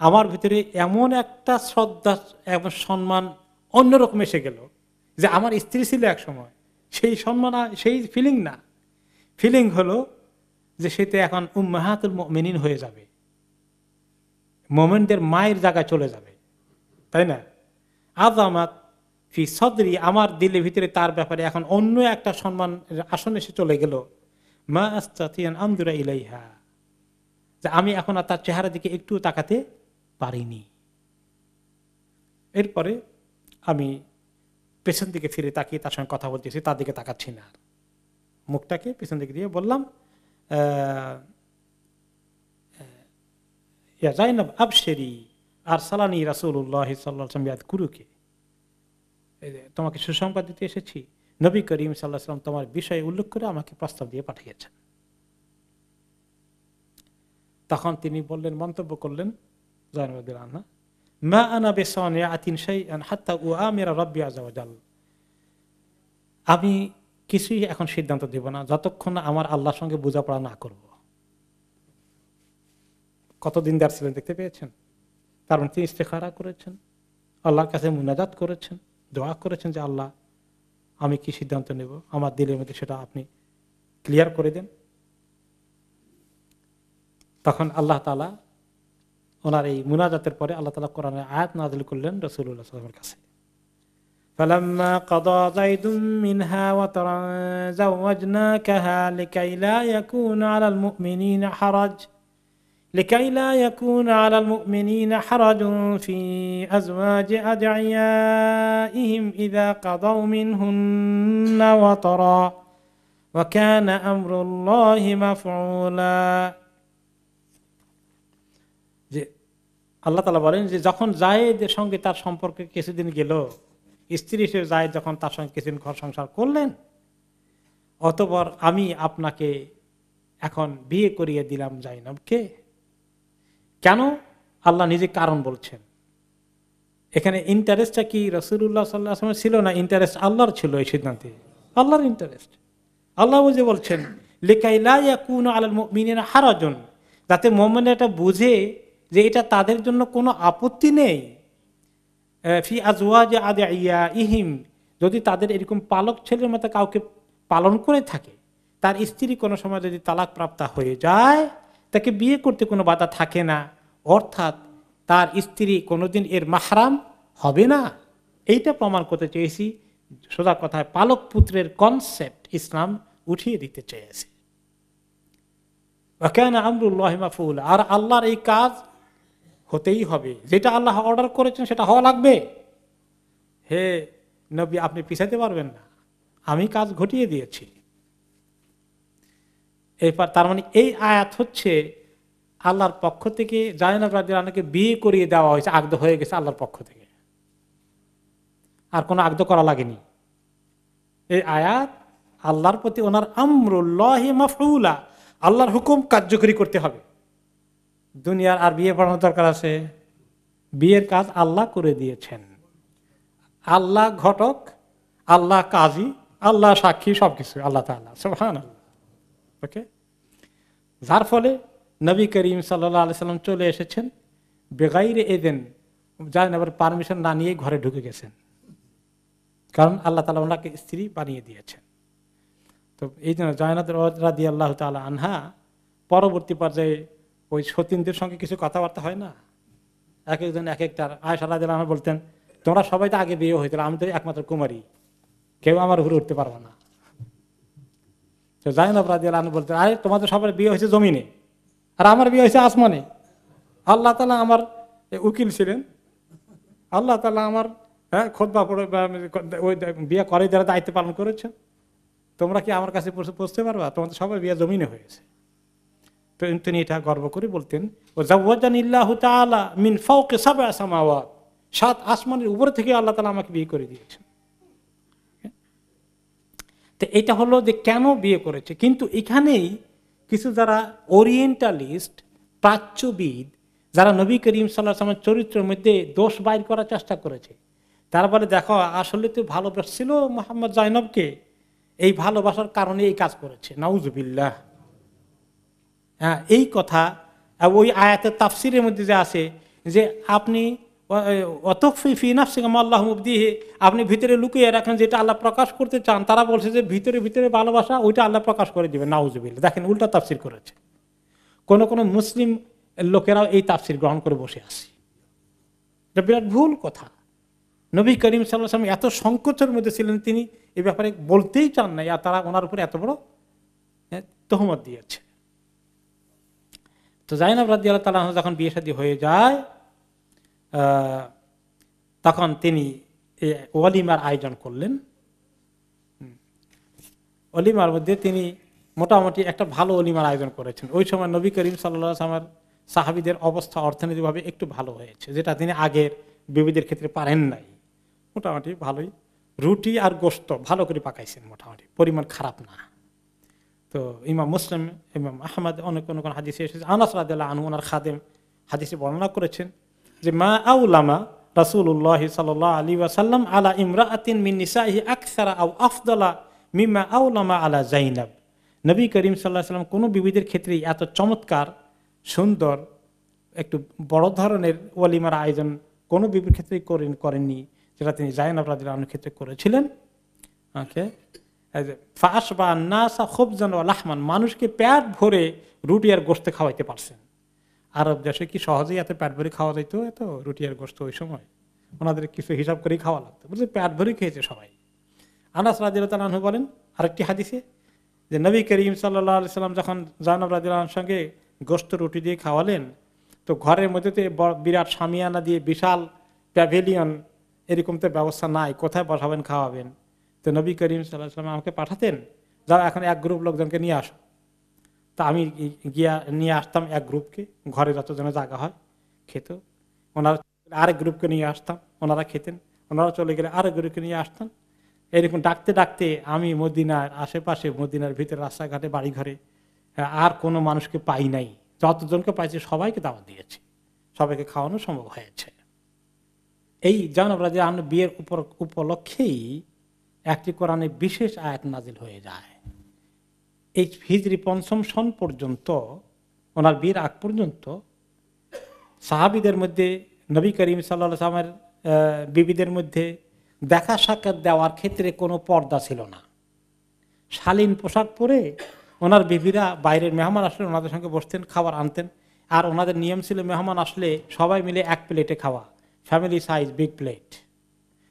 আমার ভিতরে এমন একটা শ্রদ্ধা এবং সম্মান অন্যরকম এসে গেল, যে আমার স্ত্রী ছিল এক সময়, সেই সম্মান সেই ফিলিং না, ফিলিং হলো যে সে তো এখন উম্মাহাতুল মুমিনিন হয়ে যাবে, মোমেনদের মায়ের জায়গায় চলে যাবে, তাই না। আযামাত ফি সাদরি, আমার দিলের ভিতরে তার ব্যাপারে এখন অন্য একটা সম্মান আসনে এসে চলে গেল। মা আস্তাতিয়ান আনজুরা ইলাইহা, যে আমি এখন আর তার চেহারা দিকে একটু তাকাতে পারিনি। এরপরে আমি পেছন দিকে ফিরে তাকিয়ে তার সঙ্গে কথা বলতেছি, তার দিকে তাকাচ্ছি না, মুখটাকে পেছন দিকে দিয়ে বললাম, ইয়া যায়নাব আবশিরি আরসালানি রাসূলুল্লাহ সাল্লাল্লাহু আলাইহি ওয়াসাল্লাম ইয়াযকুরুকি, তোমাকে সুসংবাদ দিতে এসেছি, নবী করিম সাল্লাল্লাহু আলাইহি ওয়াসাল্লাম তোমার বিষয় উল্লেখ করে আমাকে প্রস্তাব দিয়ে পাঠিয়েছেন। তখন তিনি বললেন, মন্তব্য করলেন যায়নাব রাদিয়াল্লাহু আনহা, মা আনা বিসানিআতিন শাইআন হাত্তা উআমিরা রাব্বি আযজা ওয়া জাল, আমি কিছুই এখন সিদ্ধান্ত দেব না যতক্ষণ না আমার আল্লাহর সঙ্গে বোঝাপড়া না করব। কত দিনদার ছিলেন দেখতে পেয়েছেন। তার মানে তিনি ইস্তেখারা করেছেন, আল্লাহর কাছে মুনাজাত করেছেন, দোয়া করেছেন যে আল্লাহ আমি কি সিদ্ধান্ত নেব, আমার দিলের মধ্যে সেটা আপনি ক্লিয়ার করে দেন। তখন আল্লাহ তাআলা ওনার এই মুনাজাতের পরে আল্লাহ তাআলা কোরআনে আয়াত নাযিল করলেন রাসূলুল্লাহ সাল্লাল্লাহু আলাইহি ওয়াসাল্লামের কাছে। ফালাম্মা কাদা যায়দুম মিনহা ওয়াতারান যাওয়াজনাকাহা লিকাইলা ইয়াকুনা আলাল মুমিনিনা হারাজ আলাল মুমিনিনা হারাজুন ফি আজওয়াজি আদঈয়াইহিম ইযা কাদাউ মিনহুন্না ওয়াতারা ওয়া কানা আমরুল্লাহি মাফউলা। যে আল্লাহ তাআলা বলেন যে যখন যায়েদের সঙ্গে তার সম্পর্কে কিছুদিন গেল, স্ত্রী হিসেবে যায়েদ যখন তার সঙ্গে কিছুদিন ঘর সংসার করলেন, অতঃপর আমি আপনাকে এখন বিয়ে করিয়ে দিলাম যায়নবকে। কেন? আল্লাহ নিজে কারণ বলছেন। এখানে ইন্টারেস্টটা কি রাসূলুল্লাহ সাল্লাল্লাহু আলাইহি ওয়াসাল্লাম ছিল না, ইন্টারেস্ট আল্লাহর ছিল এই সিদ্ধান্তে, আল্লাহর ইন্টারেস্ট। আল্লাহ বুঝে বলছেন লিকাইলা ইয়াকুনা আলাল মুমিনিনা হারাজুন, যাতে মুমিনরা এটা বুঝে যে এটা তাদের জন্য কোনো আপত্তি নেই। ফি আজওয়াজি আদঈয়াইহিম, যদি তাদের এরকম পালক ছেলের মতো কাউকে পালন করে থাকে, তার স্ত্রী কোনো সময় যদি তালাক প্রাপ্ত হয়ে যায়, তাকে বিয়ে করতে কোনো বাধা থাকে না, অর্থাৎ তার স্ত্রী কোনোদিন এর মাহরাম হবে না। এইটা প্রমাণ করতে চেয়েছি। সোজা কথায় পালক পুত্রের কনসেপ্ট ইসলাম উঠিয়ে দিতে চেয়েছে। ওয়া কানা আমরুল্লাহি মাফউলা, আর আল্লাহর এই কাজ হতেই হবে, যেটা আল্লাহ অর্ডার করেছেন সেটা হওয়া লাগবে। হে নবী, আপনি পিছাতে পারবেন না, আমি কাজ ঘটিয়ে দিয়েছি। এরপর তার মানে এই আয়াত হচ্ছে আল্লাহর পক্ষ থেকে যায়নব রাদিয়াল্লাহু আনহাকে বিয়ে করিয়ে দেওয়া হয়েছে, আগদ হয়ে গেছে আল্লাহর পক্ষ থেকে, আর কোনো আগদ করা লাগেনি। এই আয়াত আল্লাহর প্রতি ওনার আমরুল্লাহি মাফউলা, আল্লাহর হুকুম কার্যকরী করতে হবে। দুনিয়ার আর বিয়ে পড়ানোর দরকার আছে? বিয়ের কাজ আল্লাহ করে দিয়েছেন। আল্লাহ ঘটক, আল্লাহ কাজী, আল্লাহ সাক্ষী, সবকিছু আল্লাহ তাআলা সুবহানাল্লাহ। ওকে, যার ফলে নবী করিম সাল্লাল্লাহু আলাইহি সাল্লাম চলে এসেছেন বেগাইরে এদেন, যায়নবের পারমিশন না নিয়ে ঘরে ঢুকে গেছেন, কারণ আল্লাহ তাআলা ওনাকে স্ত্রী বানিয়ে দিয়েছেন। তো এই জন্য যায়নব রাদিয়াল্লাহু তাআলা আনহা পরবর্তী পর্যায়ে ওই সতীনদের সঙ্গে কিছু কথাবার্তা হয় না, এক একজন এক একটার। আয়েশা রাদিয়াল্লাহু আনহা বলতেন, তোমরা সবাই তো আগে বিয়ে হয়েছিল, আমি তো একমাত্র কুমারী, কেউ আমার উপরে উঠতে পারবো না। তো যায়নব রাদিয়াল্লাহু আনহা বলতেন, আরে তোমাদের সবার বিয়ে হয়েছে জমিনে, আর আমার বিয়ে হয়েছে আসমানে। আল্লাহ তাআলা আমার উকিল ছিলেন, আল্লাহ তাআলা আমার খুতবা পড়ে ওই বিয়ে করে যারা দায়িত্ব পালন করেছেন, তোমরা কি আমার কাছে পৌঁছতে পারবা? তোমাদের সবার বিয়ে জমিনে হয়েছে। তো তিনি এটা গর্ব করে বলতেন, ও যাওয়াজানিল্লাহু তাআলা মিন ফাওকি সাব'a সামাওয়াত, 7 আসমানের উপর থেকে আল্লাহ তাআলা আমাকে বিয়ে করে দিয়েছেন। তো এটা হলো যে কেন বিয়ে করেছে। কিন্তু এখানেই কিছু যারা ওরিয়েন্টালিস্ট, প্রাচ্যবিদ, যারা নবী করিম সাল্লাল্লাহু আলাইহি ওয়াসাল্লামের চরিত্রের মধ্যে দোষ বাইর করার চেষ্টা করেছে, তারা বলে দেখো আসলে তো ভালোবাসছিল মোহাম্মদ জাইনবকে, এই ভালোবাসার কারণে এই কাজ করেছে, নাউজুবিল্লাহ। হ্যাঁ, এই কথা ওই আয়াতের তাফসিরের মধ্যে যে আছে যে আপনি আপনি ভিতরে লুকিয়ে রাখেন যেটা আল্লাহ প্রকাশ করতে চান, তারা বলছে যে ভিতরে ভিতরে ভালোবাসা ওইটা আল্লাহ প্রকাশ করে দিবে, নাউজুবিল্লাহ। দেখেন উল্টা তাফসির করেছে। কোন কোন মুসলিম লোকেরাও এই তাফসির গ্রহণ করে বসে আছে। এটা বিরাট ভুল কথা। নবী করিম সাল্লাল্লাহু আলাইহি ওয়াসাল্লাম এত সংকোচের মধ্যে ছিলেন, তিনি এই ব্যাপারে বলতেই চান নাই, আর তারা ওনার উপরে এত বড় তহমত দিয়েছে। তো জাইনব রাদিয়াল্লাহু তাআলা আনহা যখন বিয়ে শাদী হয়ে যায়, তখন তিনি ওয়ালিমার আয়োজন করলেন। ওলিমার মধ্যে তিনি মোটামুটি একটা ভালো ওলিমার আয়োজন করেছেন। ওই সময় নবী করিম সাল্লাল্লাহু আলাইহি ওয়াসাল্লামের সাহাবীদের অবস্থা অর্থনৈতিকভাবে একটু ভালো হয়েছে, যেটা তিনি আগের বিবিদের ক্ষেত্রে পারেন নাই। মোটামুটি ভালোই রুটি আর গোশত ভালো করে পাকাইছেন, মোটামুটি পরিমাণ খারাপ না। তো ইমাম মুসলিম, ইমাম আহমদ অনেক কোন কোন হাদিসে এসেছে, আনাস রাদিয়াল্লাহু আনহু ওনার খাদেম হাদিসে বর্ণনা করেছেন যে মা আউলামা রাসূলুল্লাহ সাল্লাল্লাহু আলাইহি ওয়াসাল্লাম আলা ইমরাআতিন মিন নিসাইহি আকসারা আও আফদালা মিম্মা আউলামা আলা জাইনব। নবী করিম সাল্লাল্লাহু আলাইহি ওয়াসাল্লাম কোন বিবিদের ক্ষেত্রে এত চমৎকার সুন্দর একটু বড় ধরনের ওয়ালিমার আয়োজন কোন বিবির ক্ষেত্রে করেননি, যেটা তিনি জাইনব রাদিয়াল্লাহু আনহার ক্ষেত্রে করেছিলেন। ওকে, ফাশবা নাসা খুবজান ওয়া লাহমান, মানুষকে পেট ভরে রুটি আর গোশত খাওয়াইতে পারছেন। আরব দেশে কি সহজেই এত পেট ভরে খাওয়া যাইতো? এত রুটি আর গোশত ওই সময় ওনাদের কিছু হিসাব করেই খাওয়া লাগতো, বুঝলি, পেট ভরে খেয়েছে সবাই। আনাস রাদিয়াল্লাহু তাআলা আনহু বলেন আরেকটি হাদিসে যে নবী করিম সাল্লাল্লাহু আলাইহি ওয়াসাল্লাম যখন জাইনব রাদিয়াল্লাহু আনহার সঙ্গে গোশত রুটি দিয়ে খাওয়ালেন, তো ঘরের মধ্যে বিরাট শামিয়ানা দিয়ে বিশাল প্যাভিলিয়ন এরকম তো ব্যবস্থা নাই, কোথায় বসাবেন খাওয়াবেন? তো নবী করিম সাল্লাল্লাহু আলাইহি ওয়াসাল্লাম আমাকে পাঠাতেন, যাও এখন এক গ্রুপ লোকজনকে নিয়ে আসো। তা আমি গিয়া নিয়ে আসতাম এক গ্রুপকে, ঘরে যতজনে জায়গা হয় খেত। ওনারা আরেক গ্রুপকে নিয়ে আসতাম, ওনারা খেতেন। ওনারা চলে গেলে আরেক গ্রুপকে নিয়ে আসতাম। এরকম ডাকতে ডাকতে আমি মদিনার আশেপাশে, মদিনার ভিতরে রাস্তাঘাটে বাড়ি ঘরে আর কোনো মানুষকে পাই নাই, যতজনকে পাইছি সবাইকে দাওয়াত দিয়েছি, সবাইকে খাওয়ানো সম্ভব হয়েছে। এই জাইনব রাদিয়াল্লাহু আনহা বিয়ের উপলক্ষেই একটি কোরআনে বিশেষ আয়াত নাজিল হয়ে যায়। এই হিজরি ৫ম সন পর্যন্ত, ওনার বিয়ের আগ পর্যন্ত সাহাবীদের মধ্যে নবী করিম সাল্লাল্লাহু আলাইহি ওয়াসাল্লামের বিবিদের মধ্যে দেখা সাক্ষাৎ দেওয়ার ক্ষেত্রে কোনো পর্দা ছিল না। শালীন পোশাক পরে ওনার বিবিরা বাইরের মেহমান আসলে ওনাদের সঙ্গে বসতেন, খাবার আনতেন। আর ওনাদের নিয়ম ছিল মেহমান আসলে সবাই মিলে এক প্লেটে খাওয়া, ফ্যামিলি সাইজ বিগ প্লেট,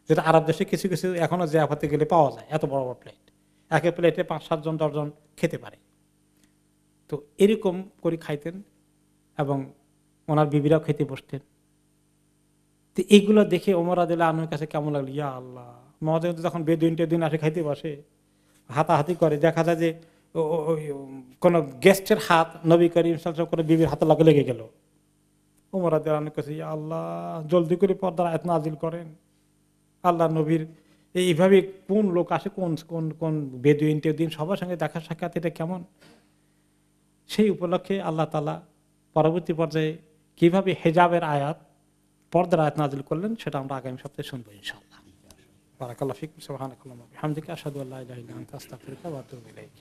যেটা আরব দেশে কিছু কিছু এখনো জিয়াফতে গেলে পাওয়া যায়, এত বড় বড় প্লেট, একের প্লেটে ৫-৭ জন ১০ জন খেতে পারে। তো এরকম করে খাইতেন এবং ওনার বিবিরাও খেতে বসতেন। তো এইগুলো দেখে ওমর রাদিয়াল্লাহু আনহুর কাছে কেমন লাগলো, ইয়া আল্লাহ, মজা যখন বেদুইনটা দিন আসে খাইতে বসে, হাতাহাতি করে, দেখা যায় যে কোন গেস্টের হাত নবী করিম সাল্লাল্লাহু আলাইহি ওয়াসাল্লাম করে বিবির হাতে লেগে গেল। ওমর রাদিয়াল্লাহু আনহুর কাছে, ইয়া আল্লাহ, জলদি করে পর্দার আয়াত নাজিল করেন। আল্লাহ নবীর এইভাবে কোন লোক আসে, কোন কোন কোন বেদুইনটা দিন সবার সঙ্গে দেখা সাক্ষাৎ, এটা কেমন? সেই উপলক্ষে আল্লাহ তাআলা পরবর্তী পর্যায়ে কিভাবে হেজাবের আয়াত, পর্দার আয়াত নাজিল করলেন, সেটা আমরা আগামী সপ্তাহে শুনবো ইনশাআল্লাহ। বারাকাল্লাহু ফিকুম, সুবহানাকাল্লাহুম্মা ওয়া বিহামদিকা, আশহাদু আল্লা ইলাহা ইল্লা আনতা, আস্তাগফিরুকা ওয়া আতুবু ইলাইক।